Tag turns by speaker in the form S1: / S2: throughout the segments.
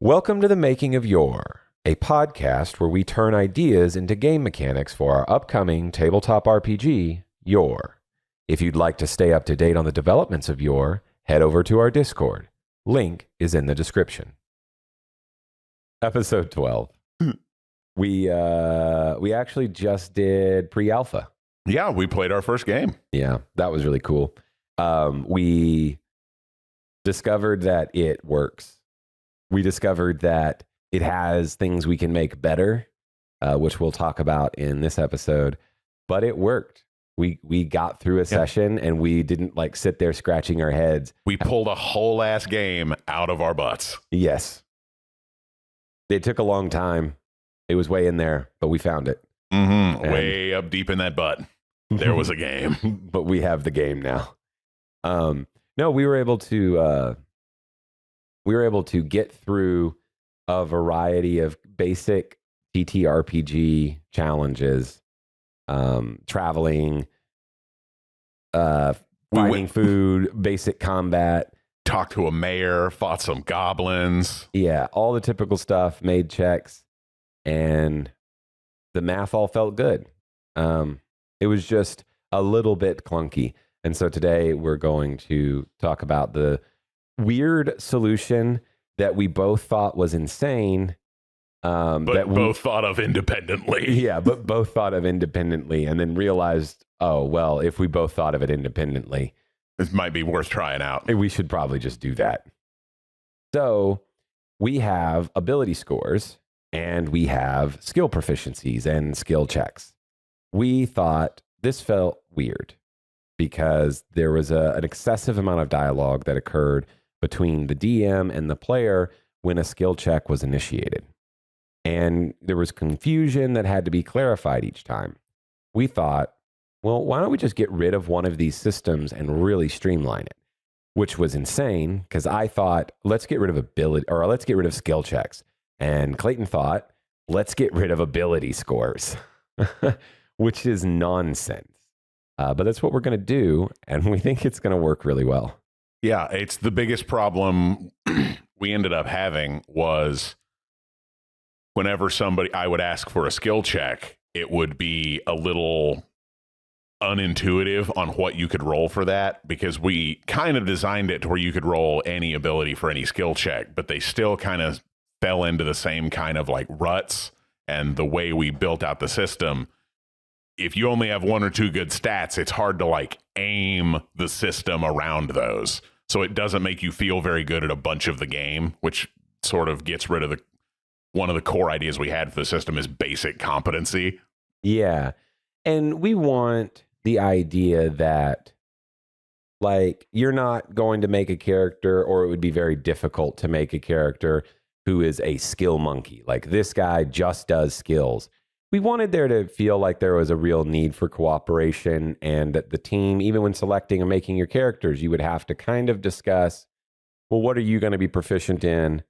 S1: Welcome to the Making of YOR, a podcast where we turn ideas into game mechanics for our upcoming tabletop RPG, YOR. If you'd like to stay up to date on the developments of YOR, head over to our Discord. Link is in the description. Episode 12. We actually just did pre-alpha.
S2: Yeah, we played our first game.
S1: Yeah, that was really cool. We discovered that it works. We discovered that it has things we can make better, which we'll talk about in this episode. But it worked. We got through a session and we didn't like sit there scratching our heads.
S2: We pulled a whole ass game out of our butts.
S1: Yes. It took a long time. It was way in there, but we found it.
S2: Mm-hmm. Way up deep in that butt. There was a game.
S1: But we have the game now. No, we were able to get through a variety of basic TTRPG challenges, traveling, finding food, basic combat.
S2: Talked to a mayor, fought some goblins.
S1: Yeah, all the typical stuff, made checks, and the math all felt good. It was just a little bit clunky. And so today we're going to talk about the weird solution that we both thought was insane.
S2: But both thought of independently.
S1: Yeah, but both thought of independently and then realized, oh, well, if we both thought of it independently,
S2: this might be worth trying out.
S1: We should probably just do that. So we have ability scores and we have skill proficiencies and skill checks. We thought this felt weird because there was an excessive amount of dialogue that occurred between the DM and the player when a skill check was initiated. And there was confusion that had to be clarified each time. We thought, well, why don't we just get rid of one of these systems and really streamline it? Which was insane because I thought, let's get rid of let's get rid of skill checks. And Clayton thought, let's get rid of ability scores, which is nonsense. But that's what we're going to do. And we think it's going to work really well.
S2: Yeah, it's the biggest problem we ended up having was whenever I would ask for a skill check, it would be a little unintuitive on what you could roll for that because we kind of designed it to where you could roll any ability for any skill check, but they still kind of fell into the same kind of like ruts. And the way we built out the system, if you only have one or two good stats, it's hard to like aim the system around those. So it doesn't make you feel very good at a bunch of the game, which sort of gets rid of one of the core ideas we had for the system is basic competency.
S1: Yeah. And we want the idea that like you're not going to make a character, or it would be very difficult to make a character who is a skill monkey. Like this guy just does skills. We wanted there to feel like there was a real need for cooperation and that the team, even when selecting and making your characters, you would have to kind of discuss, well, what are you going to be proficient in?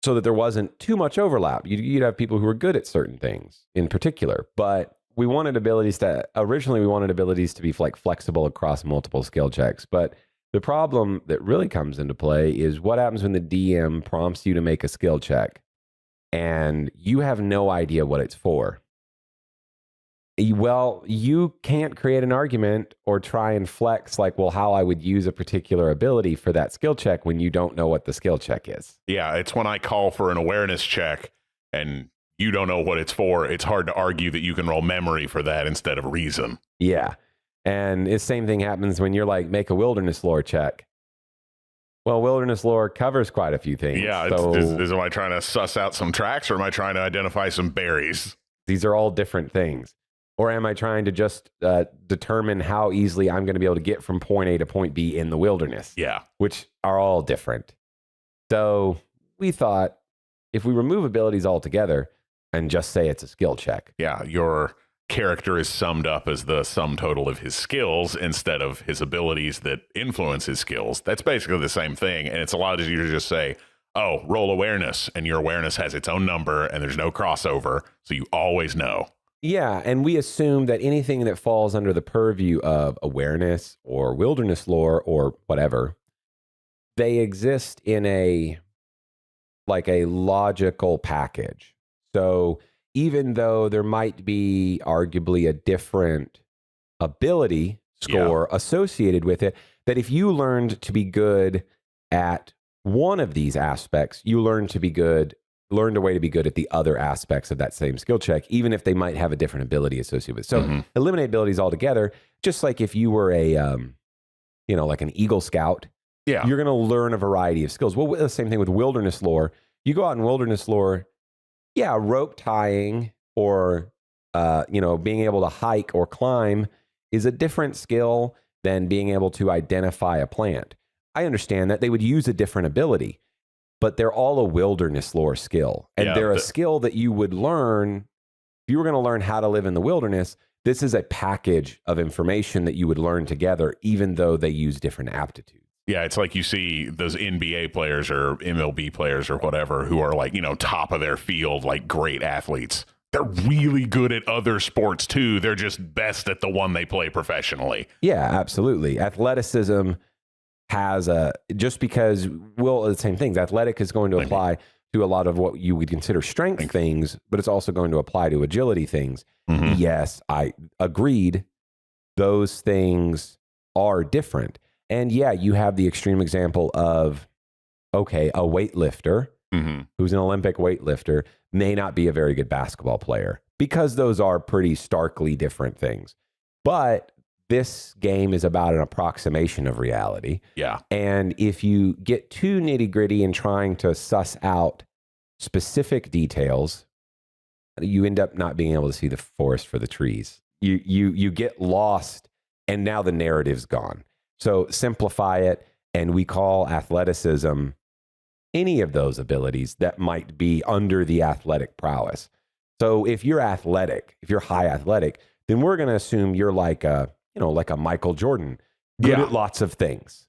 S1: So that there wasn't too much overlap. You'd have people who were good at certain things in particular, but we wanted abilities to be like flexible across multiple skill checks. But the problem that really comes into play is what happens when the DM prompts you to make a skill check and you have no idea what it's for. Well, you can't create an argument or try and flex like, well, how I would use a particular ability for that skill check when you don't know what the skill check is.
S2: Yeah, it's when I call for an awareness check and you don't know what it's for. It's hard to argue that you can roll memory for that instead of reason.
S1: Yeah. And the same thing happens when you're like, make a wilderness lore check. Well, wilderness lore covers quite a few things.
S2: Yeah,
S1: so
S2: am I trying to suss out some tracks or am I trying to identify some berries?
S1: These are all different things. Or am I trying to just determine how easily I'm going to be able to get from point A to point B in the wilderness?
S2: Yeah.
S1: Which are all different. So we thought if we remove abilities altogether and just say it's a skill check.
S2: Yeah, your character is summed up as the sum total of his skills instead of his abilities that influence his skills. That's basically the same thing. And it's a lot easier to just say, oh, roll awareness, and your awareness has its own number and there's no crossover. So you always know.
S1: Yeah, and we assume that anything that falls under the purview of awareness or wilderness lore or whatever, they exist in a like a logical package. So even though there might be arguably a different ability score associated with it, that if you learned to be good at one of these aspects, you learned a way to be good at the other aspects of that same skill check, even if they might have a different ability associated with it. So eliminate abilities altogether, just like if you were a, like an Eagle Scout, you're going to learn a variety of skills. Well, the same thing with wilderness lore. You go out in wilderness lore, rope tying or, being able to hike or climb is a different skill than being able to identify a plant. I understand that they would use a different ability, but they're all a wilderness lore skill. And they're a skill that you would learn. If you were going to learn how to live in the wilderness, this is a package of information that you would learn together, even though they use different aptitudes.
S2: Yeah, it's like you see those NBA players or MLB players or whatever who are like, top of their field, like great athletes. They're really good at other sports too. They're just best at the one they play professionally.
S1: Yeah, absolutely. Athleticism has just because the same things. Athletic is going to apply to a lot of what you would consider strength things, but it's also going to apply to agility things. Yes, I agreed. Those things are different. And you have the extreme example of, a weightlifter who's an Olympic weightlifter may not be a very good basketball player because those are pretty starkly different things. But this game is about an approximation of reality.
S2: Yeah.
S1: And if you get too nitty gritty in trying to suss out specific details, you end up not being able to see the forest for the trees. You get lost, and now the narrative's gone. So simplify it, and we call athleticism any of those abilities that might be under the athletic prowess. So if you're athletic, if you're high athletic, then we're going to assume you're like a Michael Jordan, good at lots of things.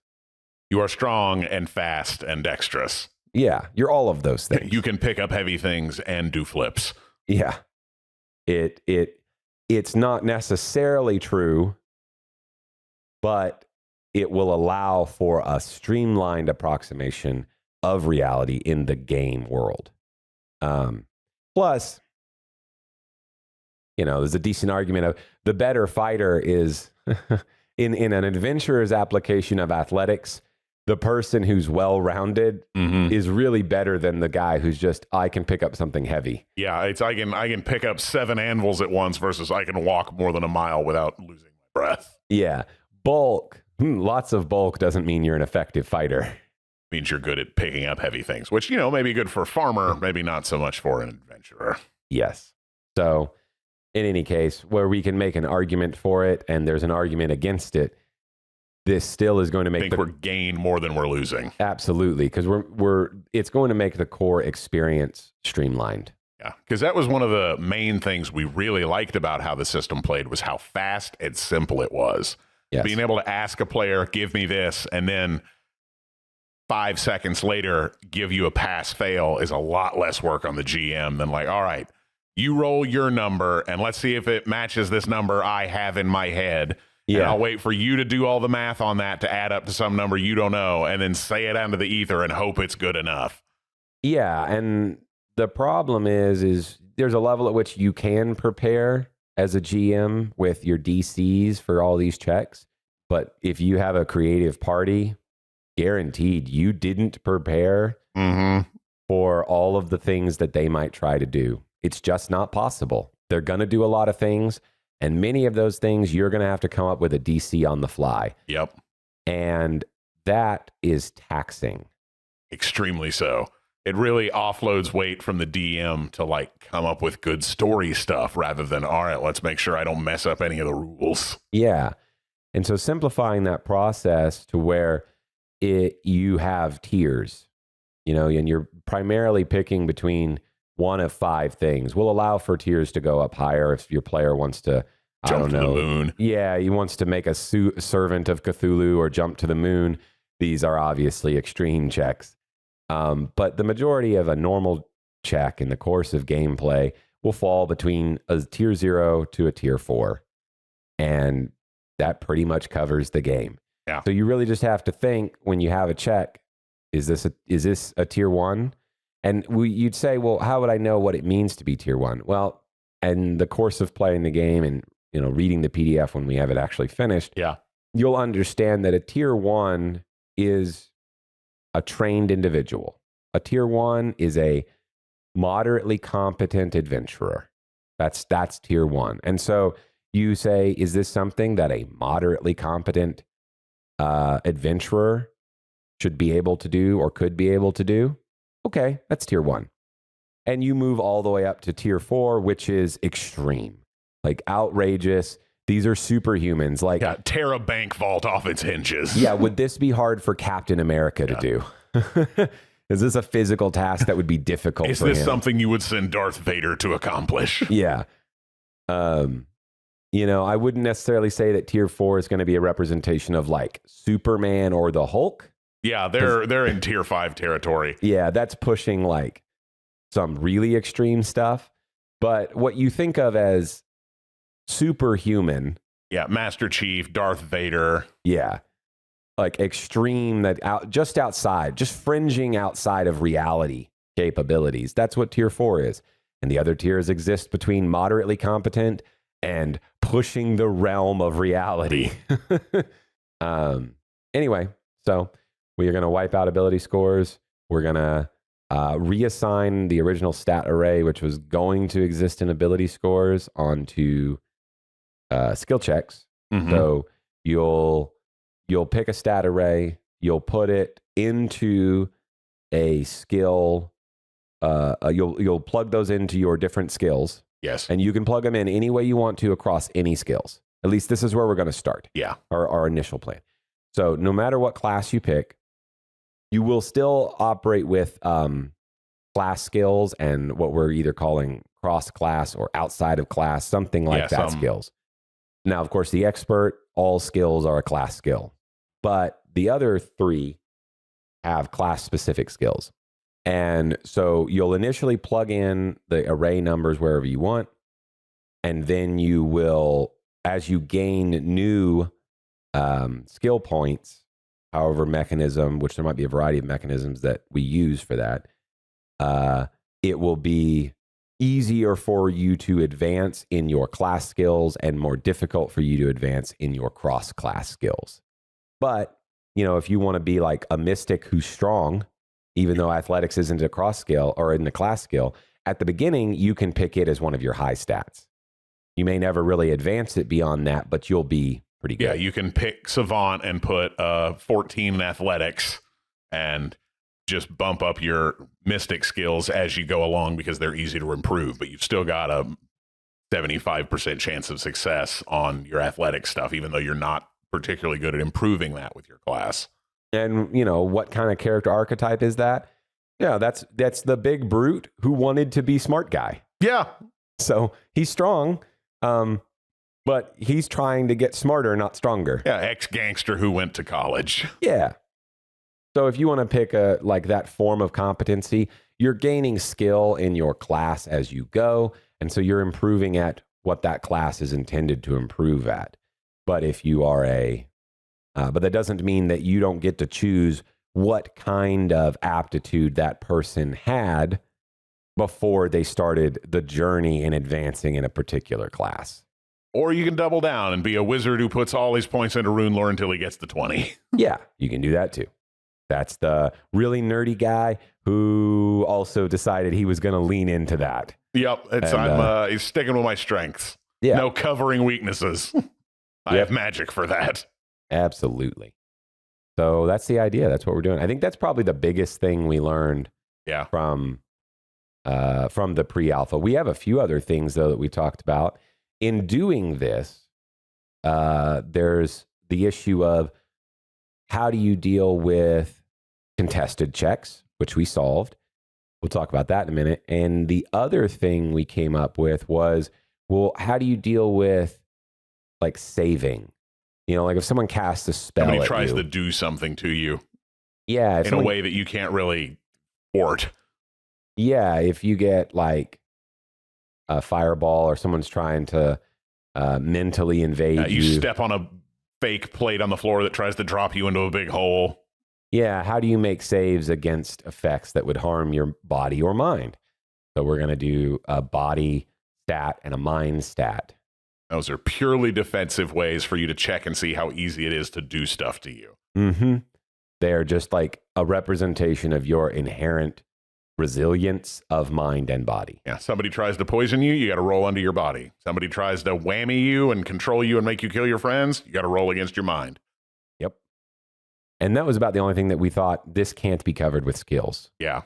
S2: You are strong and fast and dexterous.
S1: Yeah, you're all of those things.
S2: You can pick up heavy things and do flips.
S1: Yeah. It's not necessarily true, but it will allow for a streamlined approximation of reality in the game world. Plus, there's a decent argument of the better fighter is in an adventurer's application of athletics. The person who's well-rounded is really better than the guy who's just, I can pick up something heavy.
S2: Yeah, it's I can pick up 7 anvils at once versus I can walk more than a mile without losing my breath.
S1: Yeah. Bulk. Lots of bulk doesn't mean you're an effective fighter.
S2: Means you're good at picking up heavy things, which, may be good for a farmer, maybe not so much for an adventurer.
S1: Yes. So in any case, where we can make an argument for it and there's an argument against it, this still is going to make
S2: we're gain more than we're losing.
S1: Absolutely, because it's going to make the core experience streamlined.
S2: Yeah, because that was one of the main things we really liked about how the system played was how fast and simple it was. Yes. Being able to ask a player, give me this, and then 5 seconds later, give you a pass fail is a lot less work on the GM than like, all right, you roll your number and let's see if it matches this number I have in my head. Yeah. And I'll wait for you to do all the math on that to add up to some number you don't know and then say it out of the ether and hope it's good enough.
S1: Yeah. And the problem is there's a level at which you can prepare as a GM with your DCs for all these checks. But if you have a creative party, guaranteed you didn't prepare for all of the things that they might try to do. It's just not possible. They're going to do a lot of things, and many of those things you're going to have to come up with a DC on the fly.
S2: Yep.
S1: And that is taxing.
S2: Extremely so. It really offloads weight from the DM to like come up with good story stuff rather than, all right, let's make sure I don't mess up any of the rules.
S1: Yeah. And so simplifying that process to where you have tiers, and you're primarily picking between one of 5 things. We'll allow for tiers to go up higher if your player wants to,
S2: jump to the moon.
S1: Yeah, he wants to make a servant of Cthulhu or jump to the moon. These are obviously extreme checks. But the majority of a normal check in the course of gameplay will fall between a tier 0 to a tier 4. And that pretty much covers the game.
S2: Yeah.
S1: So you really just have to think when you have a check, is this a tier 1? And you'd say, well, how would I know what it means to be tier 1? Well, in the course of playing the game and reading the PDF when we have it actually finished,
S2: Yeah.
S1: you'll understand that a tier 1 is a trained individual. A tier 1 is a moderately competent adventurer. That's tier 1. And so you say, is this something that a moderately competent adventurer should be able to do or could be able to do? Okay, that's tier 1. And you move all the way up to tier 4, which is extreme, like outrageous. These are superhumans. Like,
S2: tear a bank vault off its hinges.
S1: Yeah, would this be hard for Captain America to do? Is this a physical task that would be difficult for him?
S2: Is this something you would send Darth Vader to accomplish?
S1: Yeah. I wouldn't necessarily say that tier 4 is going to be a representation of like Superman or the Hulk.
S2: Yeah, they're in tier 5 territory.
S1: Yeah, that's pushing like some really extreme stuff. But what you think of as superhuman.
S2: Yeah, Master Chief, Darth Vader.
S1: Yeah. Like extreme, just outside, just fringing outside of reality capabilities. That's what tier 4 is. And the other tiers exist between moderately competent and pushing the realm of reality. Anyway, so we are going to wipe out ability scores. We're going to reassign the original stat array, which was going to exist in ability scores, onto skill checks.
S2: Mm-hmm.
S1: So you'll pick a stat array, you'll put it into a skill. You'll plug those into your different skills.
S2: Yes.
S1: And you can plug them in any way you want to across any skills. At least this is where we're going to start.
S2: Yeah.
S1: Our initial plan. So no matter what class you pick, you will still operate with class skills and what we're either calling cross class or outside of class, something like that skills. Now, of course, the expert, all skills are a class skill, but the other 3 have class specific skills. And so you'll initially plug in the array numbers wherever you want. And then you will, as you gain new skill points, however mechanism, which there might be a variety of mechanisms that we use for that, it will be easier for you to advance in your class skills and more difficult for you to advance in your cross-class skills. But, if you want to be like a mystic who's strong, even though athletics isn't a cross skill or in the class skill, at the beginning, you can pick it as one of your high stats. You may never really advance it beyond that, but you'll be pretty good.
S2: Yeah, you can pick Savant and put 14 in athletics and just bump up your mystic skills as you go along because they're easy to improve, but you've still got a 75% chance of success on your athletic stuff, even though you're not particularly good at improving that with your class.
S1: And, what kind of character archetype is that? Yeah, that's the big brute who wanted to be smart guy.
S2: Yeah.
S1: So he's strong, but he's trying to get smarter, not stronger.
S2: Yeah, ex-gangster who went to college.
S1: Yeah. So if you want to pick like that form of competency, you're gaining skill in your class as you go. And so you're improving at what that class is intended to improve at. But if you are but that doesn't mean that you don't get to choose what kind of aptitude that person had before they started the journey in advancing in a particular class.
S2: Or you can double down and be a wizard who puts all his points into rune lore until he gets to 20.
S1: Yeah, you can do that too. That's the really nerdy guy who also decided he was going to lean into that.
S2: Yep, he's sticking with my strengths.
S1: Yeah.
S2: No covering weaknesses. I have magic for that.
S1: Absolutely. So that's the idea. That's what we're doing. I think that's probably the biggest thing we learned from the pre-alpha. We have a few other things, though, that we talked about. In doing this, there's the issue of how do you deal with contested checks, which we solved. We'll talk about that in a minute. And the other thing we came up with was, well, how do you deal with like saving? Like if someone casts a spell,
S2: somebody tries to do something to you, in a way that you can't really thwart.
S1: Yeah, if you get like a fireball or someone's trying to mentally invade
S2: you step on a fake plate on the floor that tries to drop you into a big hole.
S1: Yeah, how do you make saves against effects that would harm your body or mind? So we're going to do a body stat and a mind stat.
S2: Those are purely defensive ways for you to check and see how easy it is to do stuff to you.
S1: Mm-hmm. They're just like a representation of your inherent resilience of mind and body.
S2: Yeah, somebody tries to poison you, you got to roll under your body. Somebody tries to whammy you and control you and make you kill your friends, you got to roll against your mind.
S1: Yep. And that was about the only thing that we thought this can't be covered with skills.
S2: Yeah.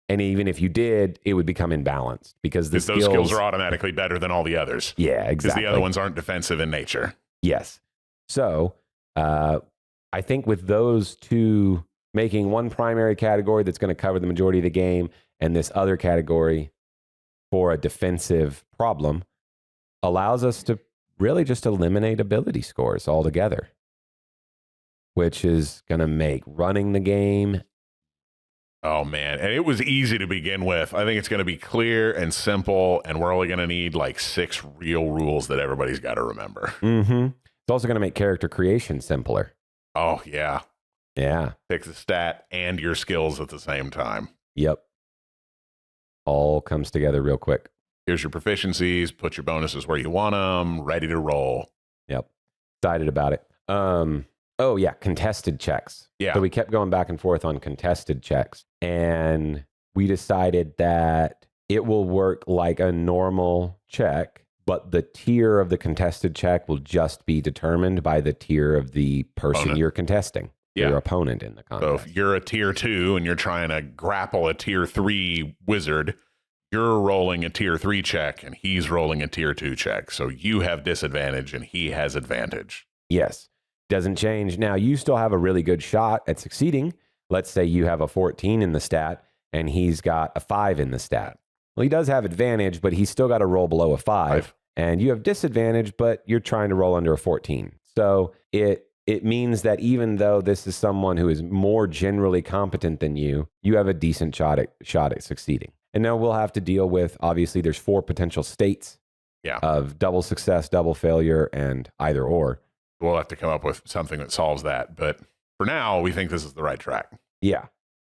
S1: And even if you did, it would become imbalanced because those
S2: skills are automatically better than all the others.
S1: Yeah, exactly.
S2: Because the other ones aren't defensive in nature.
S1: Yes. So I think with those two, making one primary category that's going to cover the majority of the game and this other category for a defensive problem allows us to really just eliminate ability scores altogether, which is going to make running the game.
S2: Oh, man. And it was easy to begin with. I think it's going to be clear and simple, and we're only going to need like 6 real rules that everybody's got to remember.
S1: Mm-hmm. It's also going to make character creation simpler.
S2: Oh, yeah.
S1: Yeah.
S2: Pick the stat and your skills at the same time.
S1: Yep. All comes together real quick.
S2: Here's your proficiencies. Put your bonuses where you want them. Ready to roll.
S1: Yep. Excited about it. Oh, yeah. Contested checks.
S2: Yeah.
S1: So we kept going back and forth on contested checks. And we decided that it will work like a normal check, but the tier of the contested check will just be determined by the tier of the person you're contesting. Your opponent in the contest.
S2: So if you're a tier 2 and you're trying to grapple a tier 3 wizard, you're rolling a tier 3 check and he's rolling a tier 2 check. So you have disadvantage and he has advantage.
S1: Yes. Doesn't change. Now, you still have a really good shot at succeeding. Let's say you have a 14 in the stat and he's got a 5 in the stat. Well, he does have advantage, but he's still got to roll below a 5. And you have disadvantage, but you're trying to roll under a 14. So it means that even though this is someone who is more generally competent than you, you have a decent shot at succeeding. And now we'll have to deal with, obviously, there's 4 potential states of double success, double failure, and either or.
S2: We'll have to come up with something that solves that. But for now, we think this is the right track.
S1: Yeah,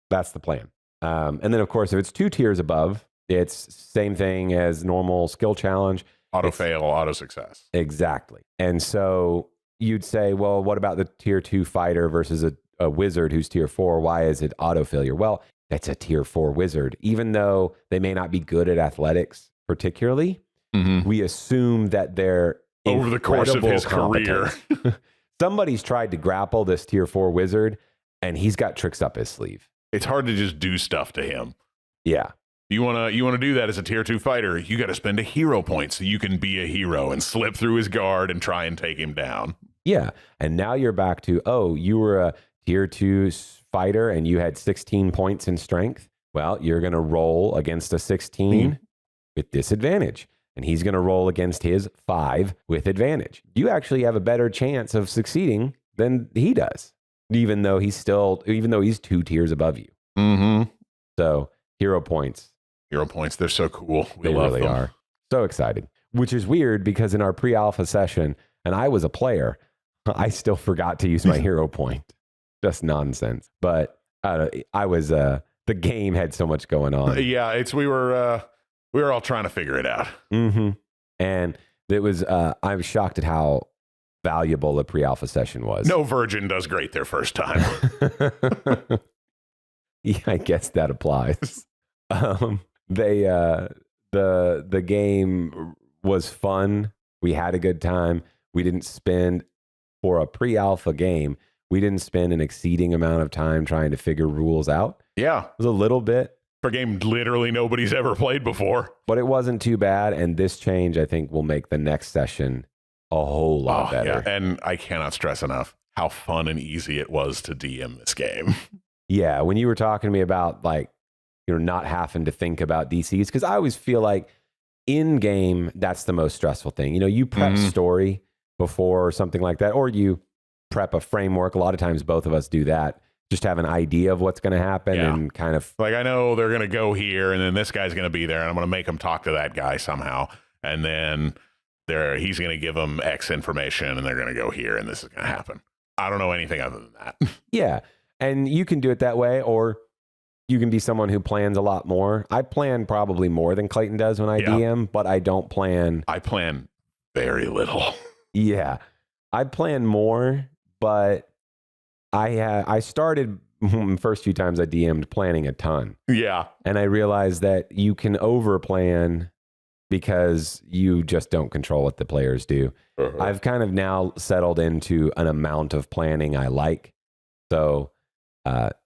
S1: that's the plan. And then, of course, if it's 2 tiers above, it's same thing as normal skill challenge.
S2: Auto fail, auto success.
S1: Exactly. And so you'd say, well, what about the tier 2 fighter versus a wizard who's tier 4? Why is it auto failure? Well, that's a tier 4 wizard. Even though they may not be good at athletics particularly, we assume that they're
S2: over the course of his career.
S1: Somebody's tried to grapple this tier 4 wizard and he's got tricks up his sleeve.
S2: It's hard to just do stuff to him.
S1: Yeah.
S2: You want to do that as a tier 2 fighter, you got to spend a hero point so you can be a hero and slip through his guard and try and take him down.
S1: Yeah. And now you're back to, you were a tier 2 fighter and you had 16 points in strength. Well, you're going to roll against a 16 with disadvantage. And he's going to roll against his 5 with advantage. You actually have a better chance of succeeding than he does, even though he's 2 tiers above you. So hero points.
S2: Hero points, they're so cool.
S1: They
S2: love
S1: really
S2: them.
S1: are. So excited. Which is weird because in our pre-alpha session, and I was a player, I still forgot to use my hero point. Just nonsense. But I was, the game had so much going on.
S2: Yeah, we were all trying to figure it out.
S1: And it was, I was shocked at how valuable the pre-alpha session was.
S2: No virgin does great their first time.
S1: Yeah, I guess that applies. The game was fun. We had a good time. We didn't spend, for a pre-alpha game, we didn't spend an exceeding amount of time trying to figure rules out.
S2: Yeah.
S1: It was a little bit.
S2: For a game literally nobody's ever played before.
S1: But it wasn't too bad. And this change, I think, will make the next session a whole lot better.
S2: Yeah. And I cannot stress enough how fun and easy it was to DM this game.
S1: Yeah. When you were talking to me about not having to think about DCs, because I always feel like in game, that's the most stressful thing. You prep story before or something like that, or you prep a framework. A lot of times both of us do that. Just have an idea of what's going to happen and kind of
S2: like, I know they're going to go here and then this guy's going to be there and I'm going to make them talk to that guy somehow. And then he's going to give them X information and they're going to go here and this is going to happen. I don't know anything other than that.
S1: Yeah. And you can do it that way, or you can be someone who plans a lot more. I plan probably more than Clayton does when I DM, but I don't plan.
S2: I plan very little.
S1: Yeah, I plan more, but I started first few times I DM'd planning a ton.
S2: Yeah.
S1: And I realized that you can over plan because you just don't control what the players do. I've kind of now settled into an amount of planning I like. So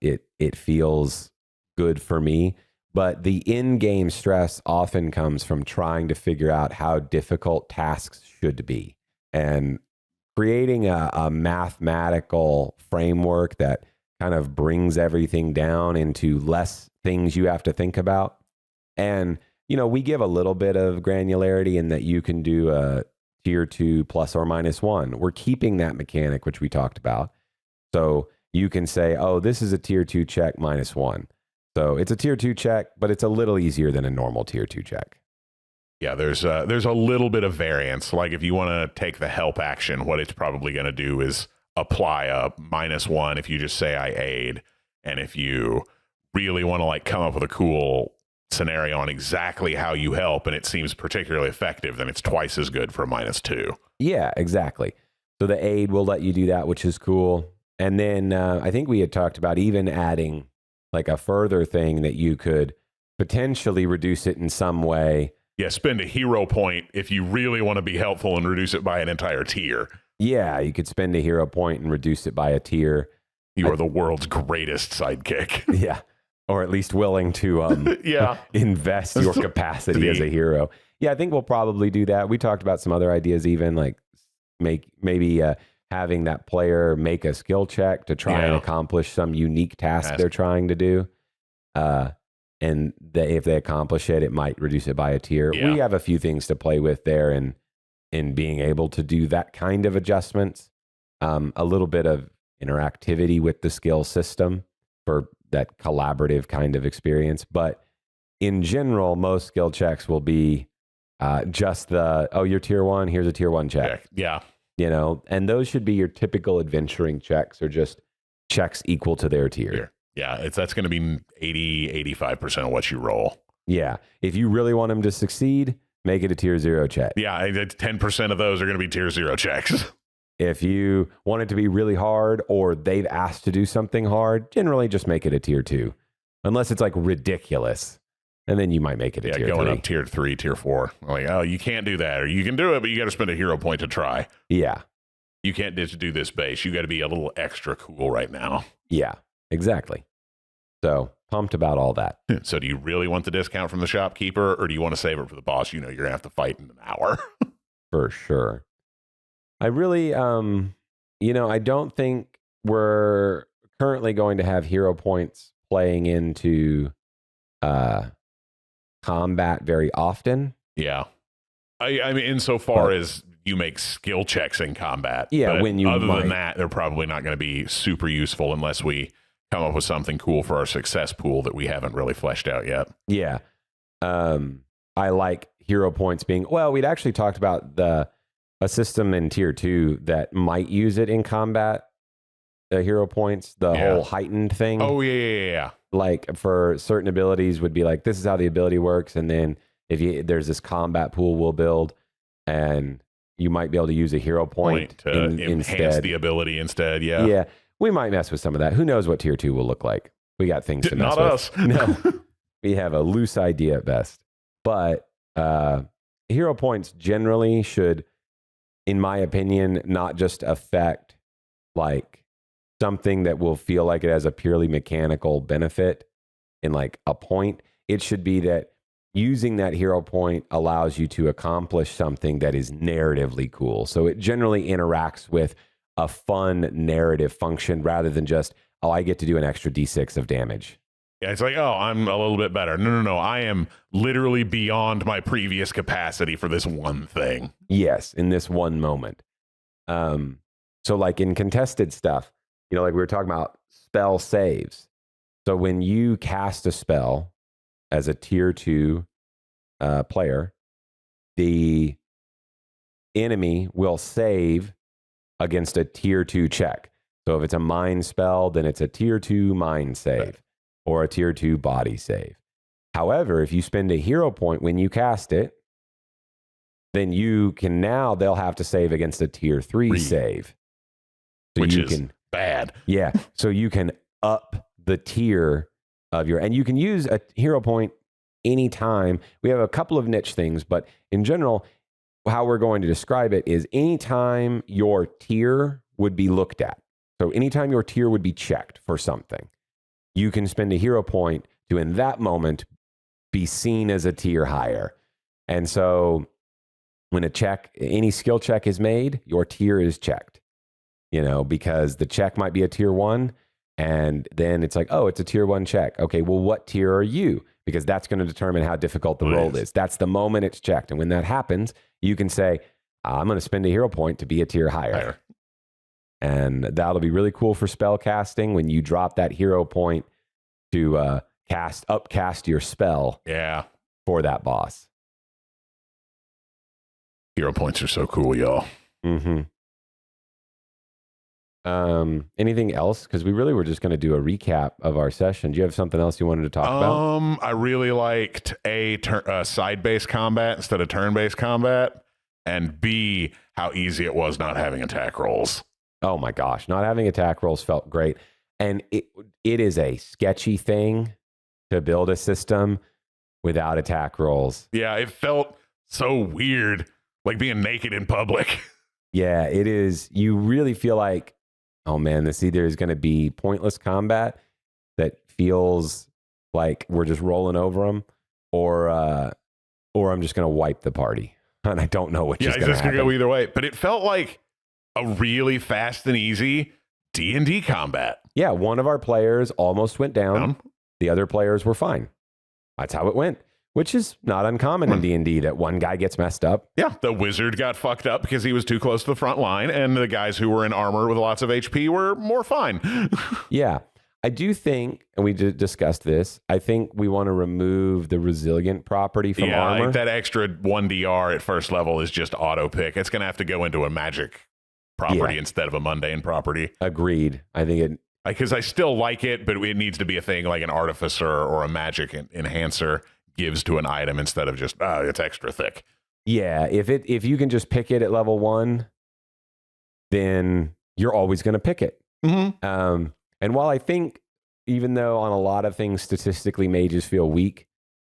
S1: it feels good for me. But the in-game stress often comes from trying to figure out how difficult tasks should be. And creating a mathematical framework that kind of brings everything down into less things you have to think about. And, we give a little bit of granularity in that you can do a tier 2 plus or minus 1. We're keeping that mechanic, which we talked about. So you can say, oh, this is a tier 2 check minus 1. So it's a tier 2 check, but it's a little easier than a normal tier 2 check.
S2: Yeah, there's a little bit of variance. Like if you want to take the help action, what it's probably going to do is apply a -1 if you just say I aid. And if you really want to come up with a cool scenario on exactly how you help and it seems particularly effective, then it's twice as good for a -2.
S1: Yeah, exactly. So the aid will let you do that, which is cool. And then I think we had talked about even adding a further thing that you could potentially reduce it in some way.
S2: Yeah, spend a hero point if you really want to be helpful and reduce it by an entire tier.
S1: Yeah, you could spend a hero point and reduce it by a tier.
S2: You are the world's greatest sidekick.
S1: Yeah, or at least willing to invest your capacity as a hero. Yeah, I think we'll probably do that. We talked about some other ideas, even maybe having that player make a skill check to try and accomplish some unique task they're trying to do. And if they accomplish it, it might reduce it by a tier.
S2: Yeah.
S1: We have a few things to play with there in being able to do that kind of adjustments. A little bit of interactivity with the skill system for that collaborative kind of experience. But in general, most skill checks will be just you're tier 1, here's a tier 1 check.
S2: Yeah.
S1: And those should be your typical adventuring checks, or just checks equal to their tier.
S2: Yeah, that's going to be 80-85% of what you roll.
S1: Yeah. If you really want them to succeed, make it a tier 0 check.
S2: Yeah, 10% of those are going to be tier 0 checks.
S1: If you want it to be really hard, or they've asked to do something hard, generally just make it a tier 2. Unless it's ridiculous. And then you might make it a tier 3.
S2: Going up tier 3, tier 4. Oh, you can't do that. Or you can do it, but you got to spend a hero point to try.
S1: Yeah.
S2: You can't just do this base. You got to be a little extra cool right now.
S1: Yeah. Exactly. So pumped about all that.
S2: So do you really want the discount from the shopkeeper, or do you want to save it for the boss you're going to have to fight in an hour?
S1: For sure. I really, I don't think we're currently going to have hero points playing into combat very often.
S2: Yeah. I mean, insofar as you make skill checks in combat.
S1: Yeah,
S2: but
S1: when you
S2: other than that, they're probably not going to be super useful unless we come up with something cool for our success pool that we haven't really fleshed out yet.
S1: Yeah. I like hero points being, we'd actually talked about a system in tier 2 that might use it in combat, the hero points, the whole heightened thing.
S2: Oh, yeah.
S1: For certain abilities would be this is how the ability works. And then there's this combat pool we'll build, and you might be able to use a hero point
S2: to enhance the ability instead. Yeah.
S1: Yeah. We might mess with some of that. Who knows what tier 2 will look like? We got things to mess
S2: with.
S1: Not us. No. We have a loose idea at best. But hero points generally should, in my opinion, not just affect something that will feel like it has a purely mechanical benefit in a point. It should be that using that hero point allows you to accomplish something that is narratively cool. So it generally interacts with a fun narrative function rather than just, I get to do an extra D6 of damage.
S2: Yeah, it's I'm a little bit better. No. I am literally beyond my previous capacity for this one thing.
S1: Yes, in this one moment. So in contested stuff, we were talking about spell saves. So when you cast a spell as a tier 2 player, the enemy will save against a tier 2 check. So if it's a mind spell, then it's a tier 2 mind save or a tier 2 body save. However, if you spend a hero point when you cast it, then you can now, they'll have to save against a tier 3 save. So
S2: which
S1: you
S2: is
S1: can,
S2: bad.
S1: Yeah. So you can up the tier of your, and you can use a hero point anytime. We have a couple of niche things, but in general, how we're going to describe it is anytime your tier would be looked at. So anytime your tier would be checked for something, you can spend a hero point to, in that moment, be seen as a tier higher. And so when any skill check is made, your tier is checked, because the check might be a tier 1. And then it's like, oh, it's a tier 1 check. Okay, well, what tier are you? Because that's going to determine how difficult the roll is. That's the moment it's checked. And when that happens, you can say, I'm going to spend a hero point to be a tier higher. And that'll be really cool for spell casting when you drop that hero point to upcast your spell for that boss.
S2: Hero points are so cool, y'all.
S1: Mm-hmm. Anything else? Because we really were just going to do a recap of our session. Do you have something else you wanted to talk about?
S2: I really liked side-based combat instead of turn-based combat, and B, how easy it was not having attack rolls.
S1: Oh my gosh, not having attack rolls felt great. And it is a sketchy thing to build a system without attack rolls.
S2: Yeah, it felt so weird, like being naked in public.
S1: Yeah, it is. You really feel like, oh man, this either is going to be pointless combat that feels like we're just rolling over them, or I'm just going to wipe the party. And I don't know which is going to happen. Yeah, it's just going to
S2: go either way. But it felt like a really fast and easy D&D combat.
S1: Yeah, one of our players almost went down. The other players were fine. That's how it went, which is not uncommon in D&D, that one guy gets messed up.
S2: Yeah, the wizard got fucked up because he was too close to the front line, and the guys who were in armor with lots of HP were more fine.
S1: Yeah, I do think, and we discussed this, I think we want to remove the resilient property from armor.
S2: Like that extra 1DR at first level is just auto pick. It's going to have to go into a magic property instead of a mundane property.
S1: Agreed. I think it...
S2: Because I still like it, but it needs to be a thing like an artificer or a magic enhancer gives to an item instead of just, it's extra thick.
S1: Yeah, if you can just pick it at level 1, then you're always going to pick it.
S2: Mm-hmm.
S1: And while I think, even though on a lot of things statistically mages feel weak,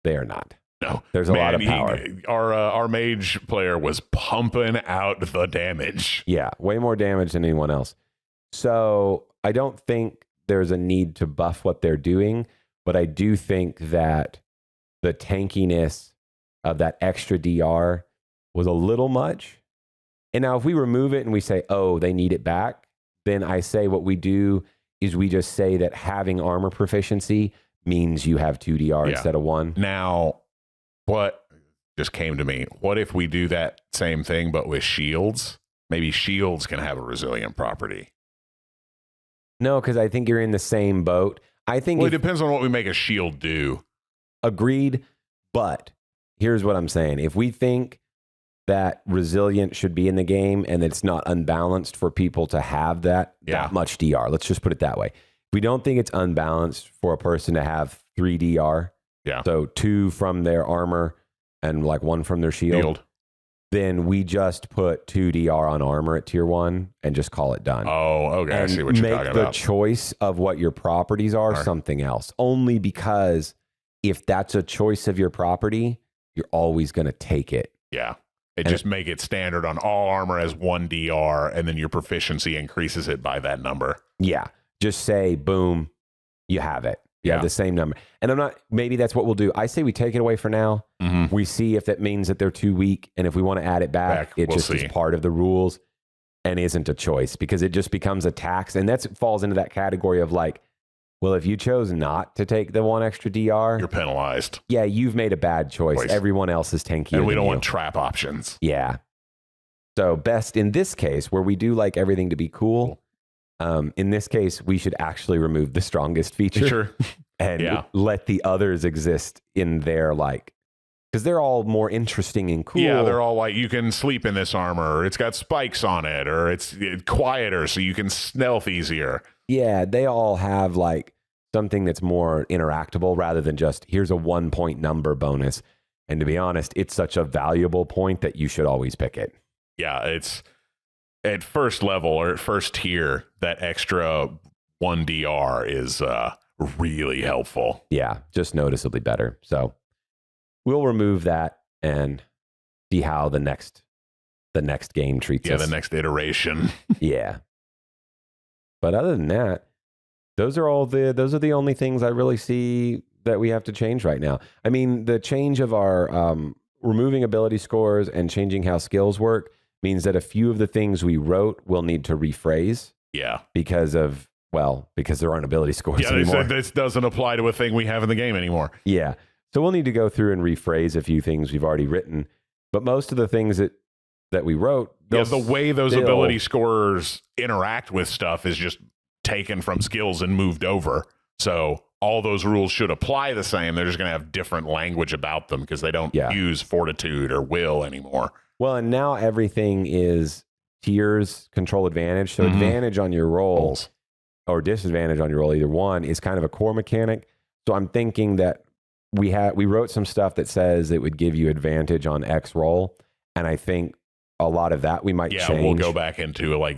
S1: they are not.
S2: No,
S1: there's a lot of power.
S2: Our mage player was pumping out the damage.
S1: Yeah, way more damage than anyone else. So I don't think there's a need to buff what they're doing, but I do think that the tankiness of that extra DR was a little much. And now if we remove it and we say, oh, they need it back, then I say what we do is we just say that having armor proficiency means you have 2 DR instead of 1.
S2: Now, what just came to me, what if we do that same thing but with shields? Maybe shields can have a resilient property.
S1: No, because I think you're in the same boat. I think
S2: it depends on what we make a shield do.
S1: Agreed, but here's what I'm saying. If we think that resilient should be in the game and it's not unbalanced for people to have that much DR, let's just put it that way. If we don't think it's unbalanced for a person to have 3 DR, so 2 from their armor and like 1 from their shield. Then we just put 2 DR on armor at tier 1 and just call it done.
S2: Oh, okay. And I see what you're talking about.
S1: Make the choice of what your properties are something else. Only because if that's a choice of your property, you're always going to take it.
S2: Yeah. Just make it standard on all armor as 1 DR, and then your proficiency increases it by that number.
S1: Yeah. Just say, boom, you have it. You have the same number. And maybe that's what we'll do. I say we take it away for now.
S2: Mm-hmm.
S1: We see if that means that they're too weak. And if we want to add it back it just is part of the rules and isn't a choice, because it just becomes a tax. And that falls into that category of like, well, if you chose not to take the 1 extra DR,
S2: you're penalized.
S1: Yeah, you've made a bad choice. Everyone else is tankier.
S2: And we don't want trap options.
S1: Yeah. So best in this case, where we do like everything to be cool, in this case, we should actually remove the strongest feature and let the others exist in their like because they're all more interesting and cool.
S2: Yeah, they're all like, you can sleep in this armor, or it's got spikes on it, or it's quieter so you can stealth easier.
S1: Yeah, they all have like something that's more interactable rather than just here's a 1 point number bonus. And to be honest, it's such a valuable point that you should always pick it.
S2: Yeah, it's at first level or at first tier, that extra 1 DR is really helpful.
S1: Yeah, just noticeably better. So we'll remove that and see how the next game treats us.
S2: Yeah, the next iteration.
S1: Yeah. But other than that, those are the only things I really see that we have to change right now. I mean, the change of our removing ability scores and changing how skills work means that a few of the things we wrote will need to rephrase.
S2: Yeah.
S1: Because there aren't ability scores anymore.
S2: Yeah, they said this doesn't apply to a thing we have in the game anymore.
S1: Yeah. So we'll need to go through and rephrase a few things we've already written. But most of the things that we wrote,
S2: the way those ability scores interact with stuff is just taken from skills and moved over. So all those rules should apply the same. They're just going to have different language about them because they don't use fortitude or will anymore.
S1: Well, and now everything is tiers, control advantage. So advantage on your rolls or disadvantage on your roll, either one, is kind of a core mechanic. So I'm thinking that we wrote some stuff that says it would give you advantage on X roll. And I think a lot of that we might change.
S2: Yeah, we'll go back into like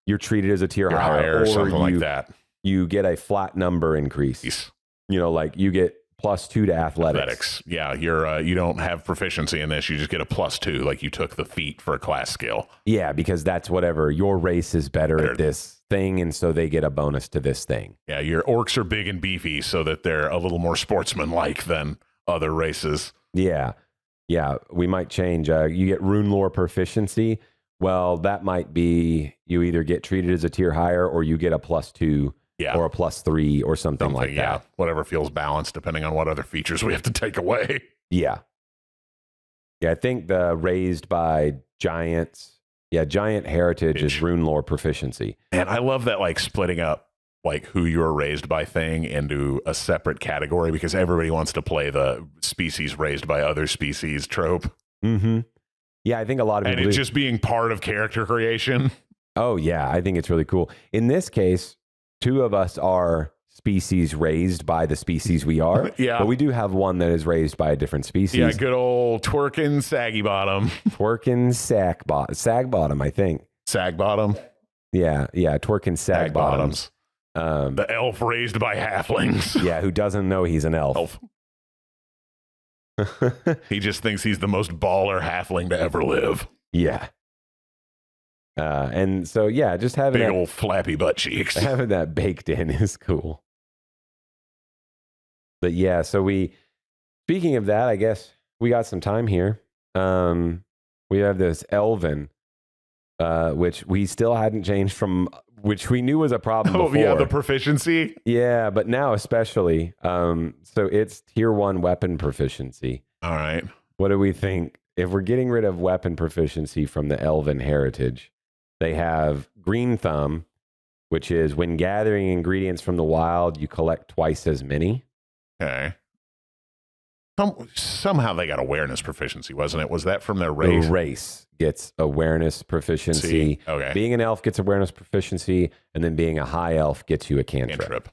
S1: you're treated as a tier higher
S2: or something like that.
S1: You get a flat number increase. You know, like you get +2 to athletics.
S2: Yeah, you don't have proficiency in this. You just get a +2, like you took the feat for a class skill.
S1: Yeah, because that's whatever. Your race is better at this thing, and so they get a bonus to this thing.
S2: Yeah, your orcs are big and beefy, so that they're a little more sportsman-like than other races.
S1: Yeah, we might change. You get rune lore proficiency. Well, that might be you either get treated as a tier higher or you get a +2 or a +3 or something like that.
S2: Yeah, whatever feels balanced depending on what other features we have to take away.
S1: Yeah, I think the raised by giants. Yeah, giant heritage is rune lore proficiency.
S2: And I love that, like, splitting up like who you're raised by thing into a separate category because everybody wants to play the species raised by other species trope.
S1: Mm-hmm. Yeah, I think a lot of people
S2: it's just being part of character creation.
S1: Oh, yeah, I think it's really cool. In this case, 2 of us are species raised by the species we are.
S2: Yeah.
S1: But we do have one that is raised by a different species.
S2: Yeah, good old twerking saggy bottom.
S1: Twerking sag bottom, I think.
S2: Sag bottom?
S1: Yeah, twerking sag bottoms.
S2: The elf raised by halflings.
S1: Yeah, who doesn't know he's an elf.
S2: He just thinks he's the most baller halfling to ever live.
S1: Yeah. And so, yeah, just having
S2: big old flappy butt cheeks.
S1: Having that baked in is cool. But yeah, so speaking of that, I guess we got some time here. We have this Elven, which we still hadn't changed from, which we knew was a problem before.
S2: Yeah, the proficiency.
S1: Yeah, but now especially. So it's tier 1 weapon proficiency.
S2: All right.
S1: What do we think? If we're getting rid of weapon proficiency from the Elven heritage, they have Green Thumb, which is when gathering ingredients from the wild, you collect twice as many.
S2: Okay. Somehow they got awareness proficiency, wasn't it? Was that from their race?
S1: The race gets awareness proficiency.
S2: Okay.
S1: Being an elf gets awareness proficiency, and then being a high elf gets you a cantrip.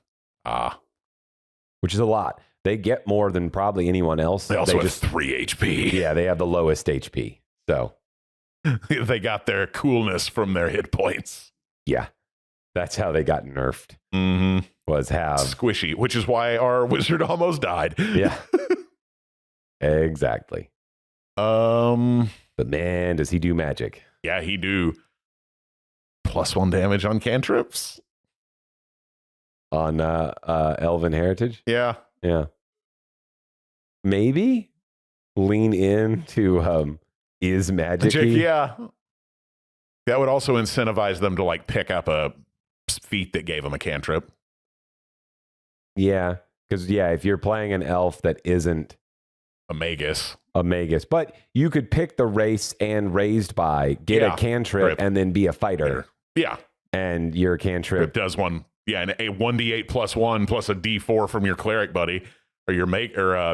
S1: Which is a lot. They get more than probably anyone else.
S2: They also have 3 HP.
S1: Yeah, they have the lowest HP. So
S2: they got their coolness from their hit points.
S1: Yeah, that's how they got nerfed.
S2: Mm-hmm.
S1: Was how
S2: squishy, which is why our wizard almost died.
S1: Yeah, exactly. But man, does he do magic?
S2: Yeah, he do. +1 damage on cantrips
S1: on Elven heritage.
S2: Yeah.
S1: Maybe lean into is magic.
S2: Yeah, that would also incentivize them to like pick up a feat that gave them a cantrip.
S1: Yeah, because if you're playing an elf that isn't
S2: a magus,
S1: but you could pick the race and raised by get a cantrip and then be a fighter.
S2: Yeah,
S1: and your cantrip
S2: does one. Yeah, and a 1d8 +1 plus a d4 from your cleric buddy or your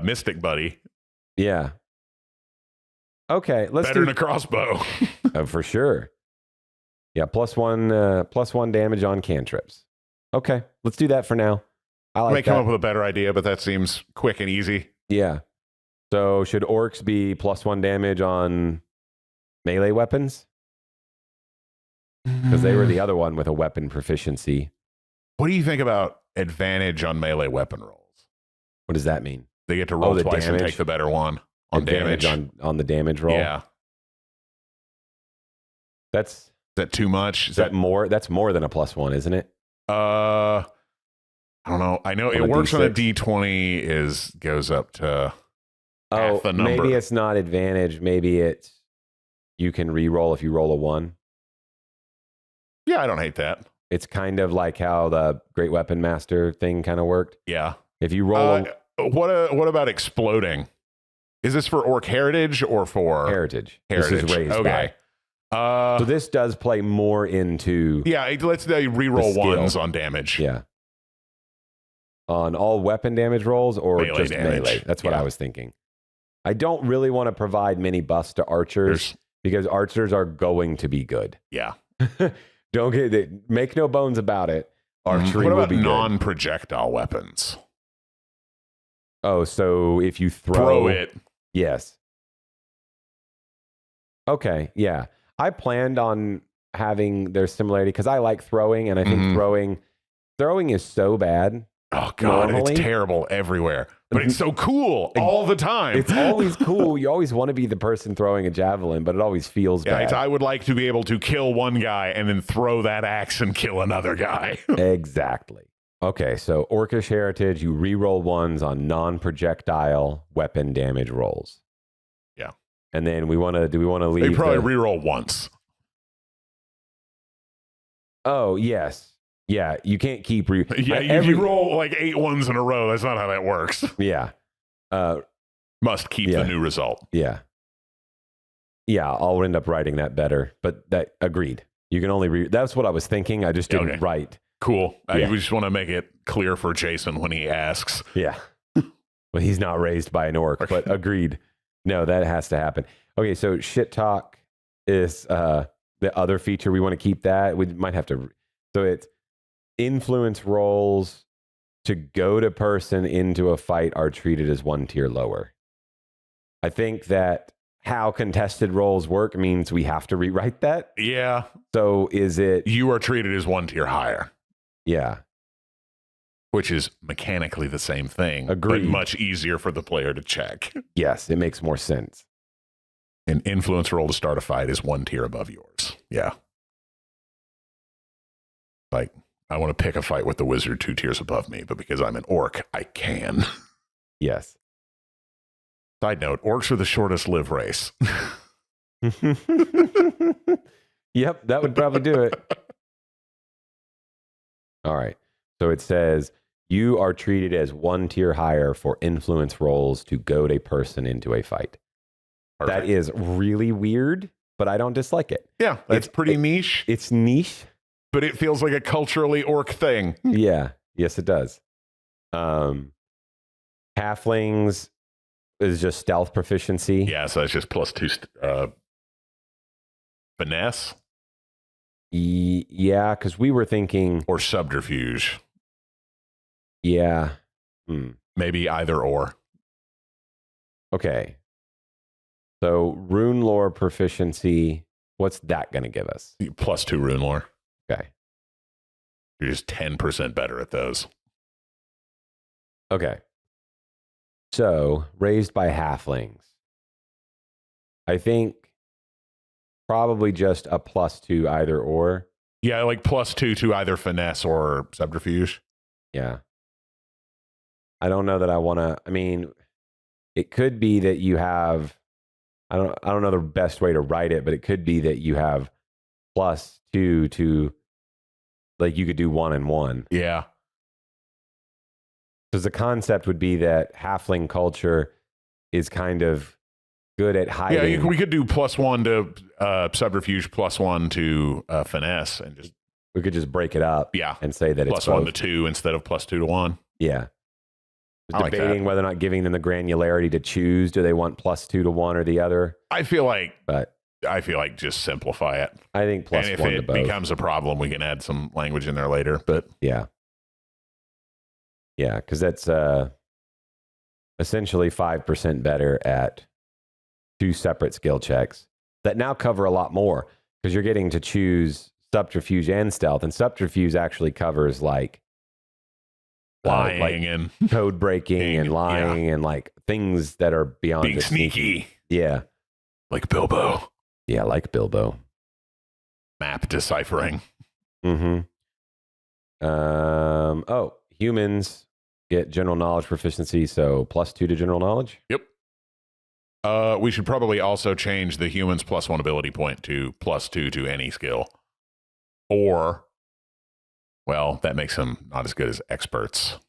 S2: mystic buddy.
S1: Yeah. Okay, let's
S2: Better
S1: do
S2: than a crossbow.
S1: for sure. Yeah, +1 damage on cantrips. Okay, let's do that for now. I
S2: I
S1: like
S2: may come
S1: that.
S2: up with a better idea, but that seems quick and easy.
S1: Yeah. So should orcs be +1 damage on melee weapons? Because they were the other one with a weapon proficiency.
S2: What do you think about advantage on melee weapon rolls?
S1: What does that mean?
S2: They get to roll
S1: the
S2: twice and
S1: damage?
S2: take the better one on
S1: Advantage
S2: damage.
S1: on the damage roll.
S2: Yeah.
S1: That's
S2: Is that too much?
S1: is that more? That's more than a +1, isn't it?
S2: I don't know. I know
S1: On
S2: it
S1: a
S2: works on a
S1: D6?
S2: D20 goes up to
S1: Oh,
S2: half the number.
S1: maybe it's not advantage. Maybe it's you can re-roll if you roll a 1.
S2: Yeah, I don't hate that.
S1: It's kind of like how the Great Weapon Master thing kind of worked.
S2: Yeah.
S1: If you roll
S2: What about exploding? Is this for Orc Heritage or for
S1: heritage,
S2: Heritage?
S1: this is raised
S2: Okay.
S1: by. So this does play more into
S2: Yeah, let's say reroll
S1: skill.
S2: ones on damage.
S1: yeah on all weapon damage rolls or
S2: Melee
S1: just
S2: damage.
S1: melee. That's what
S2: Yeah.
S1: I was thinking. I don't really want to provide many buffs to archers because archers are going to be good.
S2: Yeah.
S1: Don't get it. Make no bones about it. Archery
S2: What
S1: will
S2: about
S1: be good.
S2: non-projectile weapons?
S1: Oh, so if you
S2: Throw it.
S1: Yes. Okay, yeah. I planned on having their similarity because I like throwing, and I think
S2: Mhm.
S1: throwing is so bad.
S2: Oh, God,
S1: Normally-
S2: it's terrible everywhere. But it's so cool all the time.
S1: It's always cool. You always want to be the person throwing a javelin, but it always feels
S2: Yeah,
S1: bad.
S2: I would like to be able to kill one guy and then throw that axe and kill another guy.
S1: Exactly. Okay, so Orcish Heritage, you re-roll ones on non-projectile weapon damage rolls.
S2: Yeah.
S1: And then do we want to leave
S2: They probably reroll once.
S1: Oh, yes. Yeah, you can't keep
S2: Yeah, you roll like 8 ones in a row. That's not how that works.
S1: Yeah.
S2: Must keep the new result.
S1: Yeah. Yeah, I'll end up writing that better, but that agreed. You can only that's what I was thinking. I just didn't write.
S2: Cool.
S1: Yeah.
S2: I just want to make it clear for Jason when he asks.
S1: Yeah. Well, he's not raised by an orc, but agreed. No, that has to happen. Okay, so shit talk is the other feature. We want to keep that. We might have to. So it's influence rolls to go to person into a fight are treated as 1 tier lower. I think that how contested rolls work means we have to rewrite that.
S2: Yeah.
S1: So is it?
S2: You are treated as 1 tier higher.
S1: Yeah.
S2: Which is mechanically the same thing.
S1: Agreed.
S2: But much easier for the player to check.
S1: Yes, it makes more sense.
S2: An influence roll to start a fight is 1 tier above yours. Yeah. Like, I want to pick a fight with the wizard 2 tiers above me, but because I'm an orc, I can.
S1: Yes.
S2: Side note, orcs are the shortest live race.
S1: Yep, that would probably do it. All right. So it says you are treated as 1 tier higher for influence rolls to goad a person into a fight.
S2: Perfect.
S1: That is really weird, but I don't dislike it.
S2: Yeah, that's pretty niche,
S1: It's niche.
S2: but it feels like a culturally orc thing.
S1: Yeah. Yes, it does. Halflings is just stealth proficiency.
S2: Yeah, so that's just +2 finesse
S1: Yeah, because we were thinking,
S2: or subterfuge.
S1: yeah.
S2: Maybe either or.
S1: Okay. So rune lore proficiency, what's that going to give us?
S2: +2 rune lore.
S1: Okay.
S2: You're just 10% better at those.
S1: Okay. So raised by halflings. I think probably just a +2 either or.
S2: Yeah, like +2 to either finesse or subterfuge.
S1: Yeah. I don't know that I want to. I mean, it could be that you have. I don't know the best way to write it, but it could be that you have +2 to, like, you could do 1 and 1.
S2: Yeah.
S1: Because the concept would be that halfling culture is kind of good at hiding.
S2: Yeah, we could do +1 to subterfuge, +1 to finesse, and just
S1: We could just break it up.
S2: Yeah.
S1: And say that it's
S2: +1 to
S1: both.
S2: 2 instead of +2 to 1.
S1: Yeah. debating whether or not giving them the granularity to choose. Do they want +2 to 1 or the other?
S2: I feel like
S1: But
S2: just simplify it.
S1: I think +1 to both.
S2: And if it becomes a problem, we can add some language in there later. But
S1: yeah, because that's essentially 5% better at 2 separate skill checks that now cover a lot more because you're getting to choose subterfuge and stealth, and subterfuge actually covers like
S2: lying and
S1: code breaking and lying and like things that are beyond
S2: being sneaky.
S1: Yeah.
S2: Like Bilbo.
S1: Yeah, like Bilbo.
S2: Map deciphering.
S1: Humans get general knowledge proficiency, so +2 to general knowledge.
S2: Yep. We should probably also change the humans +1 ability point to +2 to any skill. Or, well, that makes them not as good as experts.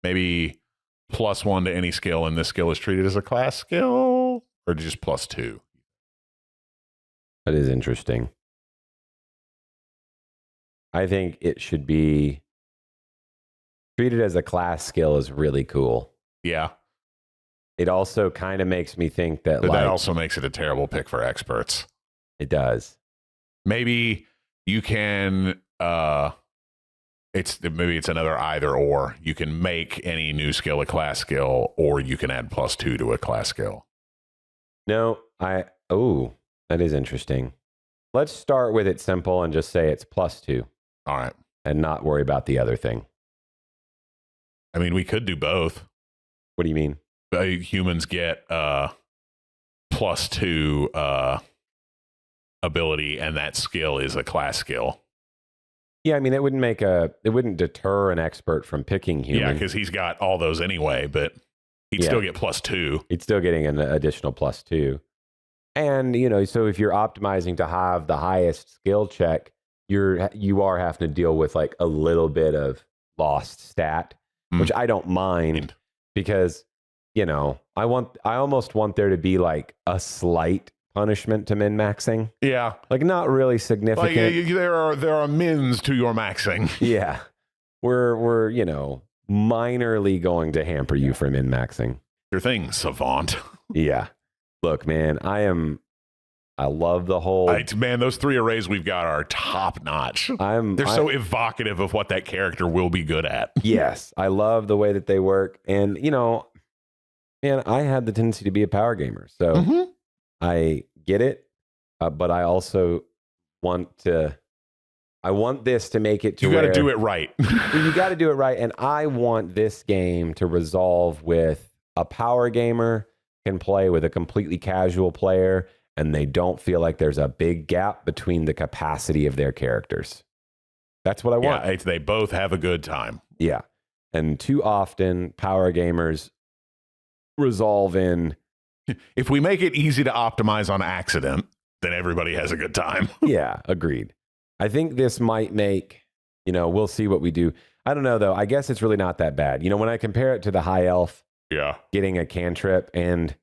S2: Maybe +1 to any skill, and this skill is treated as a class skill, or just +2.
S1: That is interesting. I think it should be treated as a class skill is really cool.
S2: Yeah.
S1: It also kind of makes me think that
S2: But that also makes it a terrible pick for experts.
S1: It does.
S2: Maybe you can maybe it's another either or. You can make any new skill a class skill, or you can add +2 to a class skill.
S1: No, that is interesting. Let's start with it simple and just say it's +2.
S2: All right.
S1: And not worry about the other thing.
S2: I mean, we could do both.
S1: What do you mean?
S2: Humans get +2 ability, and that skill is a class skill.
S1: Yeah, I mean, it wouldn't deter an expert from picking human.
S2: Yeah, because he's got all those anyway, but he'd still get +2.
S1: He's still getting an additional +2. And, so if you're optimizing to have the highest skill check, you are having to deal with like a little bit of lost stat, which I don't mind because, I almost want there to be like a slight punishment to min-maxing.
S2: Yeah.
S1: Like not really significant.
S2: Like, there are mins to your maxing.
S1: Yeah. We're minorly going to hamper you from min-maxing.
S2: Your thing, savant.
S1: Yeah. Look, man, I love the whole...
S2: Man, those 3 arrays we've got are top notch. They're so evocative of what that character will be good at.
S1: Yes. I love the way that they work. And, man, I had the tendency to be a power gamer. So I get it. But I also want this to make it to
S2: you got to do it right.
S1: You got to do it right. And I want this game to resolve with a power gamer can play with a completely casual player, and they don't feel like there's a big gap between the capacity of their characters. That's what I want.
S2: Yeah, they both have a good time.
S1: Yeah. And too often, power gamers resolve in...
S2: If we make it easy to optimize on accident, then everybody has a good time.
S1: Yeah, agreed. I think this might make, we'll see what we do. I don't know, though. I guess it's really not that bad. When I compare it to the high elf, getting a cantrip, and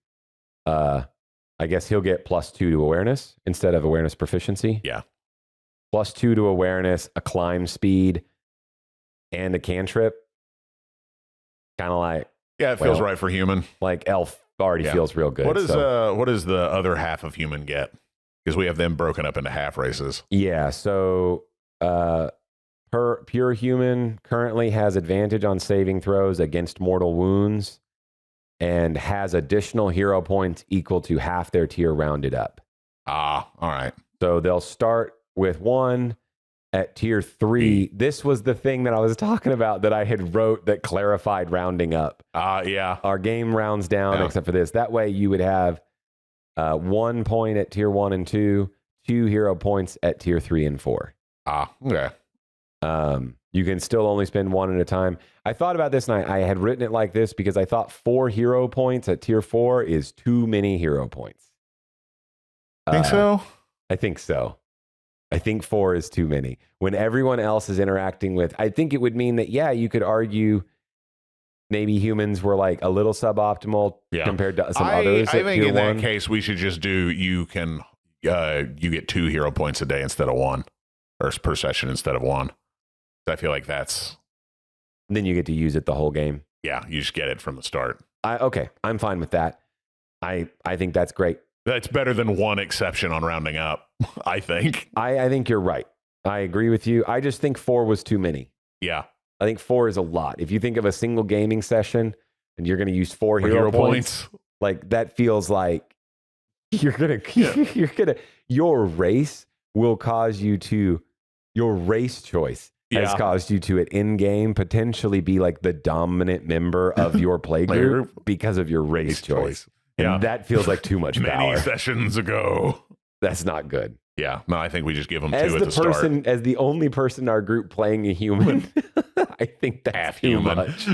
S1: I guess he'll get +2 to awareness instead of awareness proficiency.
S2: Yeah.
S1: +2 to awareness, a climb speed, and a cantrip. Kind of like...
S2: Yeah, it feels right for human.
S1: Like elf already feels real good.
S2: What does the other half of human get? Because we have them broken up into half races.
S1: Yeah, so pure human currently has advantage on saving throws against mortal wounds and has additional hero points equal to half their tier rounded up.
S2: All right.
S1: So they'll start with 1 at tier 3. This was the thing that I was talking about that I had wrote that clarified rounding up.
S2: Yeah.
S1: Our game rounds down except for this. That way you would have 1 point at tier 1 and 2, 2 hero points at tier 3 and 4.
S2: Okay.
S1: You can still only spend 1 at a time. I thought about this, and I had written it like this because I thought 4 hero points at tier 4 is too many hero points.
S2: Think so?
S1: I think so. I think 4 is too many. When everyone else is interacting with, I think it would mean that, you could argue maybe humans were like a little suboptimal compared to some others.
S2: I think in that case, we should just do, you get 2 hero points a day instead of 1, or per session instead of 1. I feel like that's...
S1: Then you get to use it the whole game.
S2: Yeah, you just get it from the start.
S1: Okay, I'm fine with that. I think that's great.
S2: That's better than one exception on rounding up, I think.
S1: I think you're right. I agree with you. I just think 4 was too many.
S2: Yeah.
S1: I think 4 is a lot. If you think of a single gaming session and you're going to use 4 hero points, like that feels like you're going to, your race will cause you to, your race choice has caused you to, at in game, potentially be like the dominant member of your play group because of your race choice. And that feels like too much power.
S2: Many sessions ago.
S1: That's not good.
S2: Yeah. No, I think we just give them 2
S1: as
S2: at
S1: the
S2: the start.
S1: As the only person in our group playing a human, I think that's
S2: Half
S1: too
S2: human.
S1: much.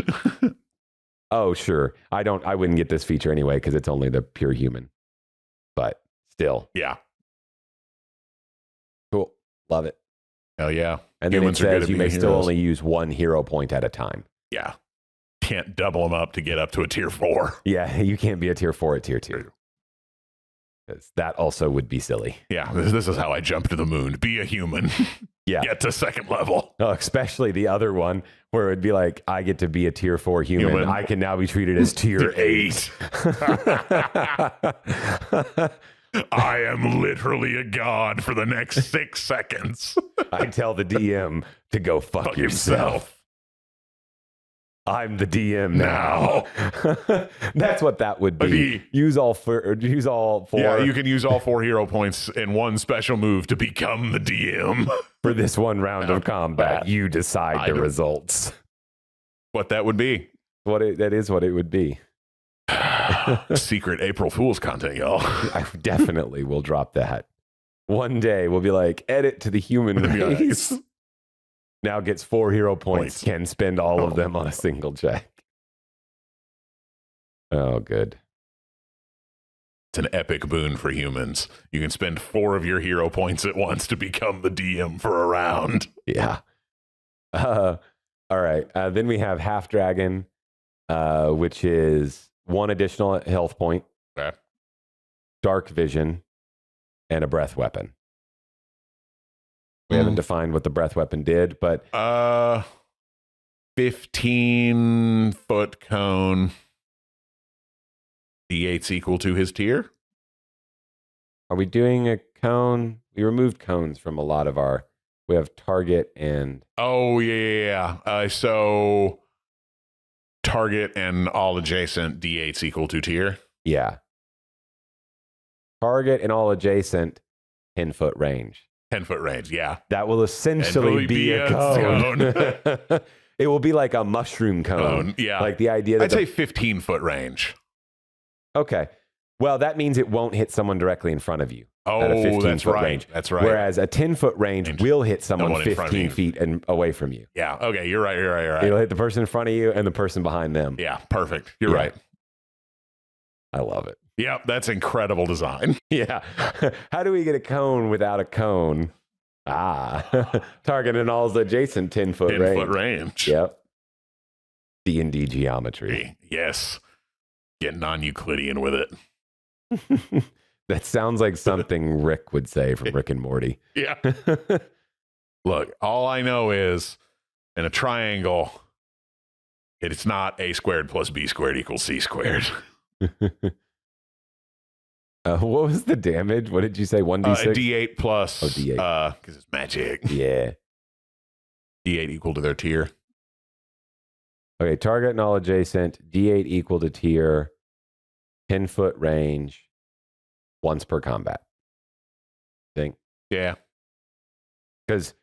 S1: Oh, sure. I wouldn't get this feature anyway because it's only the pure human. But still.
S2: Yeah.
S1: Cool. Love it.
S2: Hell yeah.
S1: And then it says you may still only use 1 hero point at a time.
S2: Yeah. Can't double them up to get up to a tier 4.
S1: Yeah, you can't be a tier 4 at tier 2. Because that also would be silly.
S2: Yeah, this is how I jump to the moon. Be a human.
S1: Yeah.
S2: Get to second level.
S1: Oh, especially the other one where it'd be like, I get to be a tier 4 human. I can now be treated as tier 8.
S2: I am literally a god for the next 6 seconds.
S1: I tell the DM to go fuck yourself. I'm the DM now. That's what that would be. Use all 4.
S2: Yeah, you can use all 4 hero points in one special move to become the DM.
S1: For this one round of combat, you decide the results.
S2: What that would be.
S1: That is what it would be.
S2: Secret April Fool's content, y'all.
S1: I definitely will drop that. One day we'll be like, edit to the human race. Now gets 4 hero points, can spend all of them on a single check. Oh, good.
S2: It's an epic boon for humans. You can spend 4 of your hero points at once to become the DM for a round.
S1: Yeah. All right. Then we have Half Dragon, which is 1 additional health point, Dark Vision, and a breath weapon. We haven't defined what the breath weapon did, but
S2: 15-foot cone. D8's equal to his tier.
S1: Are we doing a cone? We removed cones from a lot of our. We have target and.
S2: Oh yeah. So target and all adjacent D8's equal to tier.
S1: Yeah. Target and all adjacent 10-foot range.
S2: 10-foot range, yeah.
S1: That will essentially be a cone. It will be like a mushroom cone.
S2: Yeah.
S1: Like the idea that
S2: I'd say 15-foot range.
S1: Okay. Well, that means it won't hit someone directly in front of you.
S2: Oh,
S1: at a 15
S2: that's
S1: foot
S2: right.
S1: range.
S2: That's right.
S1: Whereas a 10-foot range will hit someone 15 feet and away from you.
S2: Yeah. Okay. You're right.
S1: It'll hit the person in front of you and the person behind them.
S2: Yeah. Perfect. You're right.
S1: I love it.
S2: Yep. That's incredible design.
S1: Yeah. How do we get a cone without a cone? Target and all's adjacent 10-foot range.
S2: 10-foot range.
S1: Yep. D&D geometry.
S2: Yes. Get non-Euclidean with it.
S1: That sounds like something Rick would say from Rick and Morty.
S2: Yeah. Look, all I know is in a triangle, it's not A squared plus B squared equals C squared.
S1: What was the damage? What did you say? 1d6?
S2: D8 plus.
S1: Oh, D8.
S2: Because it's magic.
S1: Yeah.
S2: D8 equal to their tier.
S1: Okay, target and all adjacent, D8 equal to tier, 10-foot range, once per combat. Think?
S2: Yeah.
S1: Because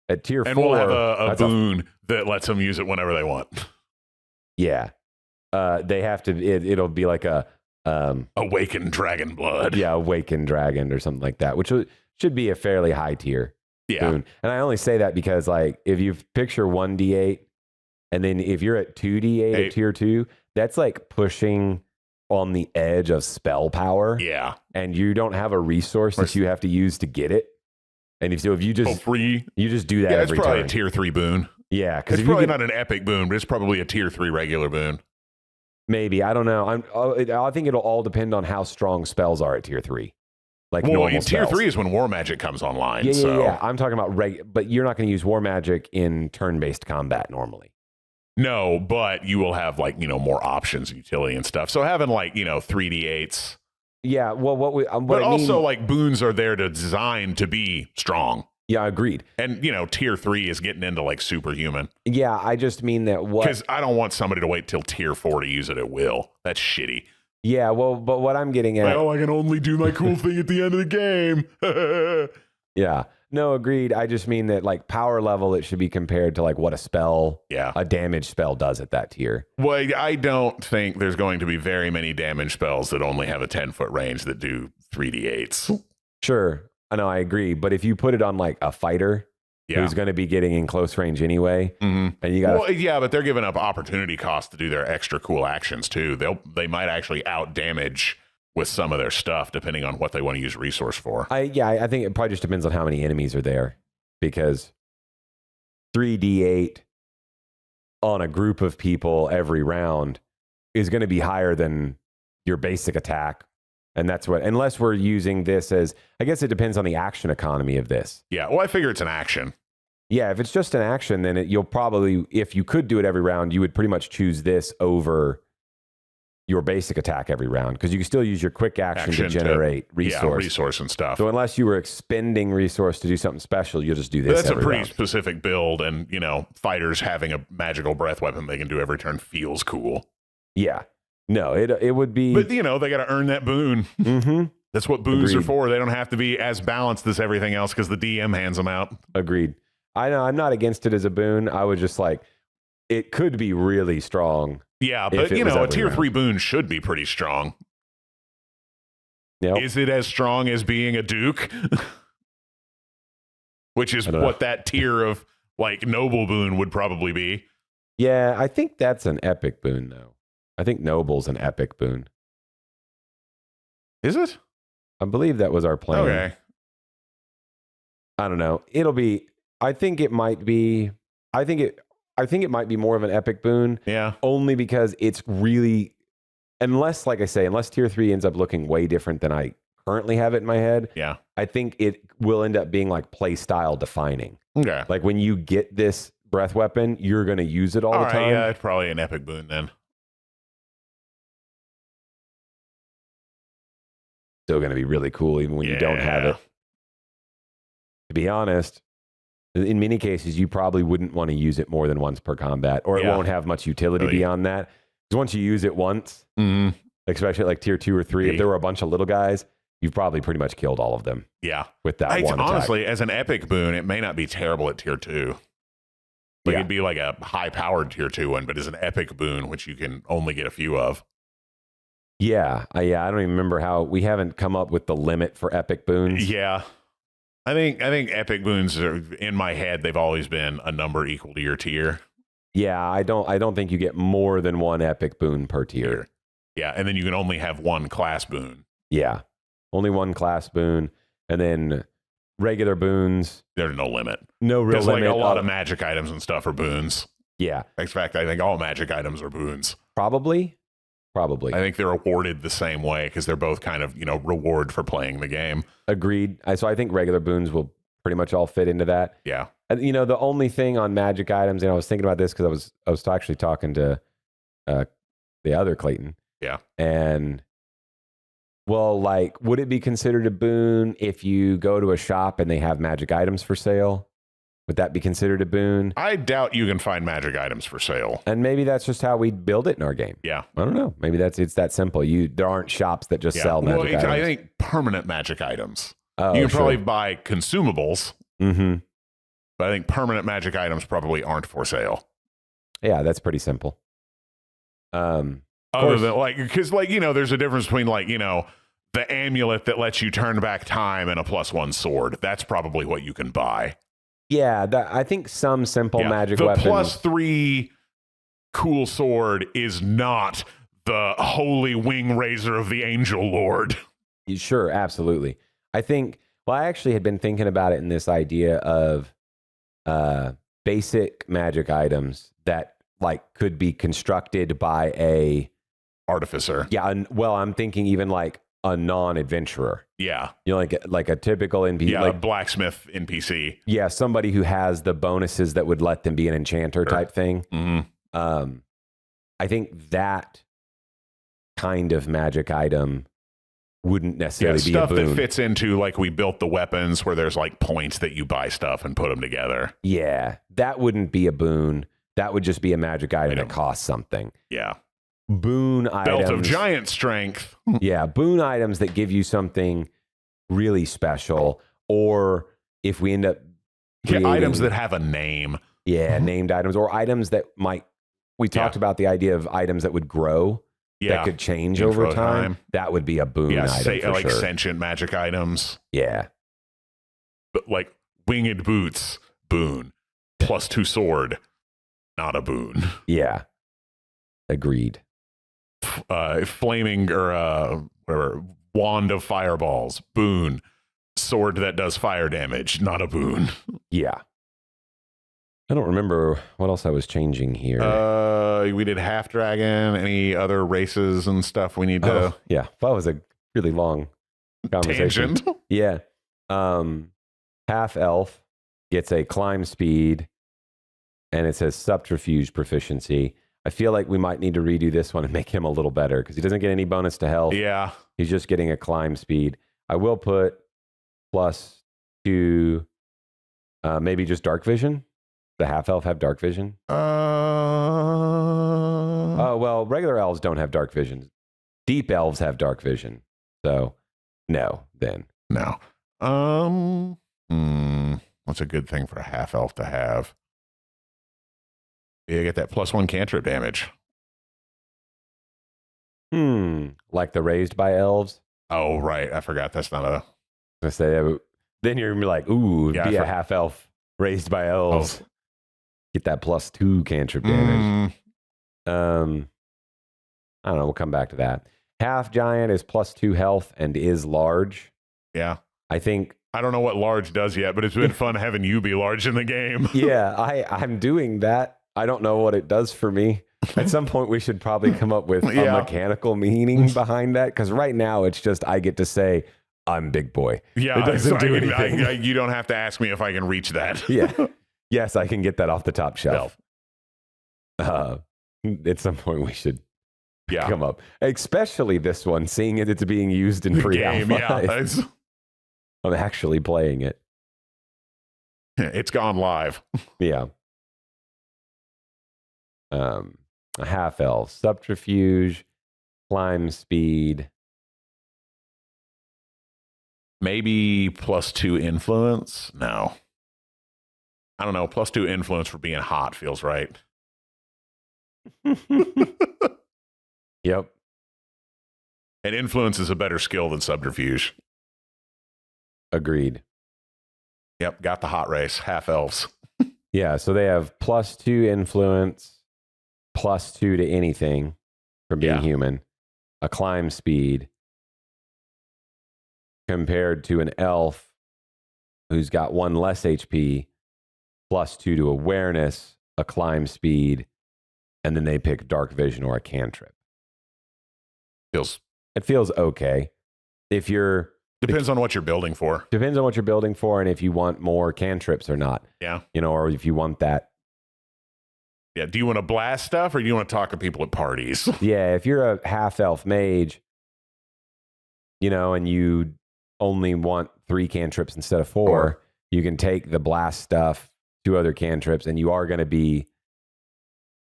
S1: at tier 4...
S2: And we'll have a boon that lets them use it whenever they want.
S1: Yeah. They have to... It'll be like a...
S2: Awakened dragon blood.
S1: Yeah, awakened dragon or something like that, which should be a fairly high tier boon. And I only say that because, like, if you picture 1d8, and then if you're at 2d8 at tier 2, that's like pushing on the edge of spell power.
S2: Yeah.
S1: And you don't have a resource that you have to use to get it. And if you just
S2: free,
S1: you just do that
S2: it's
S1: every
S2: probably
S1: turn.
S2: a tier 3 boon.
S1: Yeah,
S2: because it's probably not an epic boon, but it's probably a tier 3 regular boon.
S1: Maybe, I don't know. I think it'll all depend on how strong spells are at tier 3. Like normal
S2: tier
S1: spells.
S2: 3 is when war magic comes online.
S1: Yeah. I'm talking about but you're not going to use war magic in turn-based combat normally.
S2: No, but you will have like, more options, utility and stuff. So having like, 3d8s.
S1: Yeah, well,
S2: but also like boons are there to design to be strong.
S1: Yeah, agreed.
S2: And, tier 3 is getting into like superhuman.
S1: Yeah, I just mean that
S2: Because I don't want somebody to wait till tier 4 to use it at will. That's shitty.
S1: Yeah, well, but what I'm getting at...
S2: I can only do my cool thing at the end of the game.
S1: Yeah. No, agreed. I just mean that like power level, it should be compared to like what a damage spell does at that tier.
S2: Well, I don't think there's going to be very many damage spells that only have a 10-foot range that do 3d8s.
S1: Sure. I know, I agree. But if you put it on like a fighter who's going to be getting in close range anyway, and you got
S2: but they're giving up opportunity cost to do their extra cool actions too. They might actually out damage with some of their stuff, depending on what they want to use resource for.
S1: I think it probably just depends on how many enemies are there, because 3d8 on a group of people every round is going to be higher than your basic attack. And that's what, unless we're using this as, I guess it depends on the action economy of this.
S2: Yeah, well, I figure it's an action.
S1: Yeah, if it's just an action, then you'll probably, if you could do it every round, you would pretty much choose this over your basic attack every round, because you can still use your quick action to generate resource.
S2: Yeah, resource and stuff.
S1: So unless you were expending resource to do something special, you'll just do this.
S2: But that's
S1: every
S2: a pretty
S1: round.
S2: specific build, and fighters having a magical breath weapon they can do every turn feels cool.
S1: Yeah, no, it would be.
S2: But they got to earn that boon.
S1: Mm-hmm.
S2: That's what boons are for. They don't have to be as balanced as everything else because the DM hands them out.
S1: Agreed. I know I'm not against it as a boon. I was just like, it could be really strong.
S2: Yeah, but a tier 3 boon should be pretty strong.
S1: Yep.
S2: Is it as strong as being a duke? Which is what that tier of like noble boon would probably be.
S1: Yeah, I think that's an epic boon though. I think noble's an epic boon.
S2: Is it?
S1: I believe that was our plan.
S2: Okay.
S1: I don't know. I think it might be might be more of an epic boon.
S2: Yeah.
S1: Only because it's really, unless tier 3 ends up looking way different than I currently have it in my head.
S2: Yeah.
S1: I think it will end up being like play style defining.
S2: Okay.
S1: Like when you get this breath weapon, you're going to use it all the time.
S2: Yeah, it's probably an epic boon then.
S1: Still going to be really cool even when you don't have it. To be honest, in many cases, you probably wouldn't want to use it more than once per combat, or it won't have much utility beyond that. Because once you use it once, especially like tier 2 or 3, if there were a bunch of little guys, you've probably pretty much killed all of them.
S2: Yeah.
S1: With that one attack.
S2: Honestly, as an epic boon, it may not be terrible at tier 2. Like it'd be like a high-powered tier 2 one, but as an epic boon, which you can only get a few of.
S1: Yeah. I don't even remember how, we haven't come up with the limit for epic boons.
S2: Yeah. I think epic boons are, in my head, they've always been a number equal to your tier.
S1: Yeah, I don't think you get more than one epic boon per tier.
S2: Yeah, and then you can only have one class boon.
S1: Yeah. Only one class boon, and then regular boons.
S2: There's no limit.
S1: No real limit.
S2: Like a lot of magic items and stuff are boons.
S1: Yeah.
S2: In fact, I think all magic items are boons.
S1: Probably. I
S2: think they're awarded the same way because they're both kind of, reward for playing the game.
S1: Agreed. So I think regular boons will pretty much all fit into that.
S2: Yeah.
S1: And, the only thing on magic items, and I was thinking about this because I was actually talking to the other Clayton.
S2: Yeah.
S1: And, well, like, would it be considered a boon if you go to a shop and they have magic items for sale? Would that be considered a boon?
S2: I doubt you can find magic items for sale.
S1: And maybe that's just how we build it in our game.
S2: Yeah.
S1: I don't know. Maybe it's that simple. There aren't shops that just sell magic items.
S2: I think permanent magic items.
S1: Oh,
S2: you can probably buy consumables.
S1: Mm-hmm.
S2: But I think permanent magic items probably aren't for sale.
S1: Yeah, that's pretty simple.
S2: Other than because there's a difference between the amulet that lets you turn back time and a +1 sword. That's probably what you can buy.
S1: Yeah, I think some simple magic weapons.
S2: The +3 cool sword is not the holy wing razor of the angel lord.
S1: Sure, absolutely. I think, I actually had been thinking about it in this idea of basic magic items that could be constructed by a
S2: artificer.
S1: Yeah, I'm thinking even like a non-adventurer.
S2: Yeah.
S1: Like a typical NPC.
S2: Yeah, a blacksmith NPC.
S1: Yeah, somebody who has the bonuses that would let them be an enchanter type thing.
S2: Mm-hmm.
S1: I think that kind of magic item wouldn't necessarily be
S2: stuff
S1: a boon.
S2: that fits into like we built the weapons where there's like points that you buy stuff and put them together.
S1: Yeah, that wouldn't be a boon. That would just be a magic item that costs something.
S2: Yeah.
S1: Boon items.
S2: Belt of giant strength.
S1: Yeah, boon items that give you something really special, or if we end up
S2: items that have a name.
S1: Yeah, named items, or items that might. We talked about the idea of items that would grow. That could change over time. That would be a boon item.
S2: Say,
S1: for
S2: like
S1: sure.
S2: sentient magic items.
S1: Yeah.
S2: But like winged boots, boon. +2 sword, not a boon.
S1: Yeah. Agreed.
S2: Flaming or whatever, wand of fireballs, boon. Sword that does fire damage, not a boon.
S1: Yeah. I don't remember what else I was changing here.
S2: We did half dragon. Any other races and stuff we need to?
S1: Yeah, that was a really long conversation.
S2: Tangent.
S1: Yeah. Half elf gets a climb speed, and it says subterfuge proficiency. I feel like we might need to redo this one and make him a little better because he doesn't get any bonus to health.
S2: Yeah.
S1: He's just getting a climb speed. I will put +2, maybe just dark vision. The half elf have dark vision? Oh, well, regular elves don't have dark vision. Deep elves have dark vision. So, no, then.
S2: No. What's a good thing for a half elf to have? You get that +1 cantrip damage.
S1: Like the raised by elves?
S2: Oh, right. I forgot that's not a...
S1: I say, then you're going to be like, ooh, be a half elf raised by elves. Oh. Get that +2 cantrip damage. I don't know. We'll come back to that. Half giant is +2 health and is large.
S2: Yeah.
S1: I think.
S2: I don't know what large does yet, but it's been fun having you be large in the game.
S1: Yeah, I'm doing that. I don't know what it does for me. At some point, we should probably come up with a mechanical meaning behind that. Because right now, it's just I get to say, I'm big boy.
S2: Yeah.
S1: It doesn't do anything.
S2: You don't have to ask me if I can reach that.
S1: Yeah. Yes, I can get that off the top shelf. At some point, we should come up. Especially this one, seeing it's being used in pre-alpha.
S2: Yeah,
S1: I'm actually playing it.
S2: It's gone live.
S1: Yeah. A half elf, subterfuge, climb speed.
S2: Maybe +2 influence? No. I don't know. +2 influence for being hot feels right.
S1: Yep.
S2: And influence is a better skill than subterfuge.
S1: Agreed.
S2: Yep. Got the hot race. Half elves.
S1: Yeah. So they have +2 influence, +2 to anything from being human, a climb speed, compared to an elf who's got 1 less HP, +2 to awareness, a climb speed, and then they pick dark vision or a cantrip. It feels okay. If you're
S2: depends on what you're building for.
S1: Depends on what you're building for, and if you want more cantrips or not.
S2: Yeah.
S1: Or if you want that.
S2: Yeah. Do you want to blast stuff or do you want to talk to people at parties?
S1: Yeah. If you're a half elf mage, and you only want 3 cantrips instead of 4, you can take the blast stuff, 2 other cantrips, and you are going to be,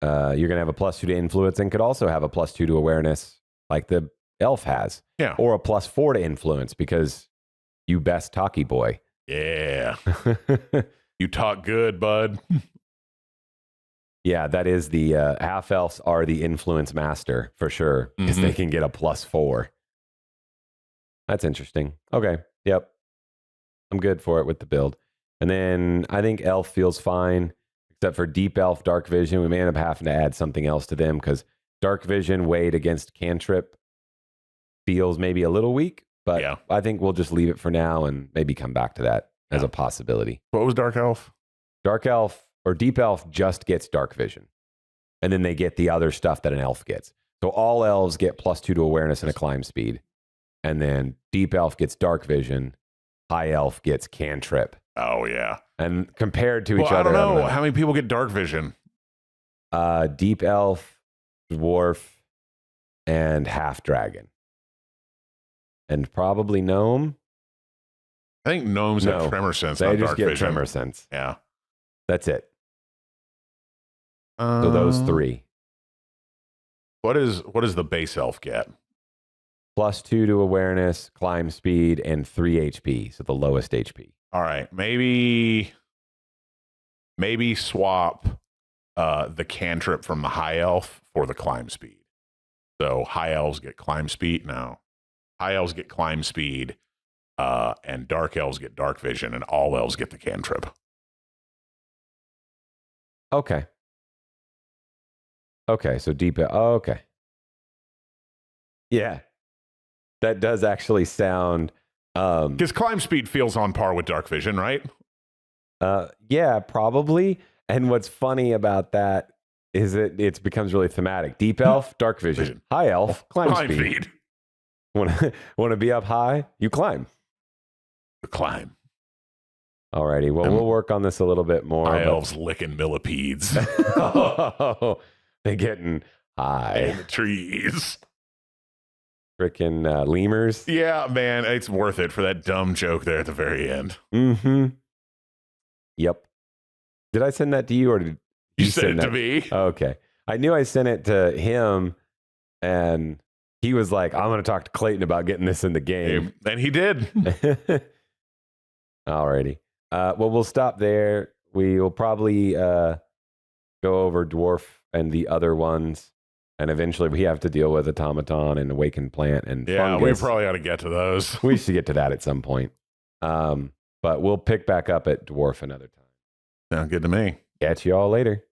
S1: you're going to have a +2 to influence and could also have a +2 to awareness like the elf has.
S2: Yeah.
S1: Or a +4 to influence because you best talky boy.
S2: Yeah. You talk good, bud.
S1: Yeah, that is the half elves are the influence master for sure because they can get a +4. That's interesting. Okay. Yep. I'm good for it with the build. And then I think elf feels fine, except for deep elf, dark vision. We may end up having to add something else to them because dark vision weighed against cantrip feels maybe a little weak, but I think we'll just leave it for now and maybe come back to that as a possibility.
S2: What was dark elf?
S1: Dark elf or deep elf just gets dark vision. And then they get the other stuff that an elf gets. So all elves get +2 to awareness and a climb speed. And then deep elf gets dark vision. High elf gets cantrip.
S2: Oh, yeah.
S1: And compared to each
S2: I
S1: other.
S2: don't know. How many people get dark vision?
S1: Deep elf, dwarf, and half dragon. And probably gnome.
S2: I think gnomes have tremor sense,
S1: they
S2: not
S1: just
S2: dark
S1: get
S2: vision.
S1: tremor sense.
S2: Yeah.
S1: That's it. So those 3.
S2: What does the base elf get?
S1: +2 to awareness, climb speed, and 3 HP. So the lowest HP.
S2: All right. Maybe swap the cantrip from the high elf for the climb speed. So high elves get climb speed. No. High elves get climb speed, and dark elves get dark vision, and all elves get the cantrip.
S1: Okay. Okay, so deep. Oh, okay. Yeah. That does actually sound.
S2: Because climb speed feels on par with dark vision, right?
S1: Yeah, probably. And what's funny about that is it becomes really thematic. Deep elf, dark vision. High elf, climb speed. Want to be up high? You climb.
S2: Climb.
S1: Alrighty. Well, we'll work on this a little bit more.
S2: High elves licking millipedes.
S1: Oh, they're getting high.
S2: In the trees.
S1: Freaking lemurs.
S2: Yeah, man, it's worth it for that dumb joke there at the very end.
S1: Mm-hmm. Yep. Did I send that to you, or did
S2: you send it to me?
S1: Okay. I knew I sent it to him, and he was like, I'm going to talk to Clayton about getting this in the game.
S2: And he did.
S1: Alrighty. Well, we'll stop there. We will probably go over Dwarf and the other ones. And eventually we have to deal with Automaton and Awakened Plant and Fungus.
S2: We probably ought to get to those.
S1: We should get to that at some point. But we'll pick back up at Dwarf another time.
S2: Sound good to me.
S1: Catch you all later.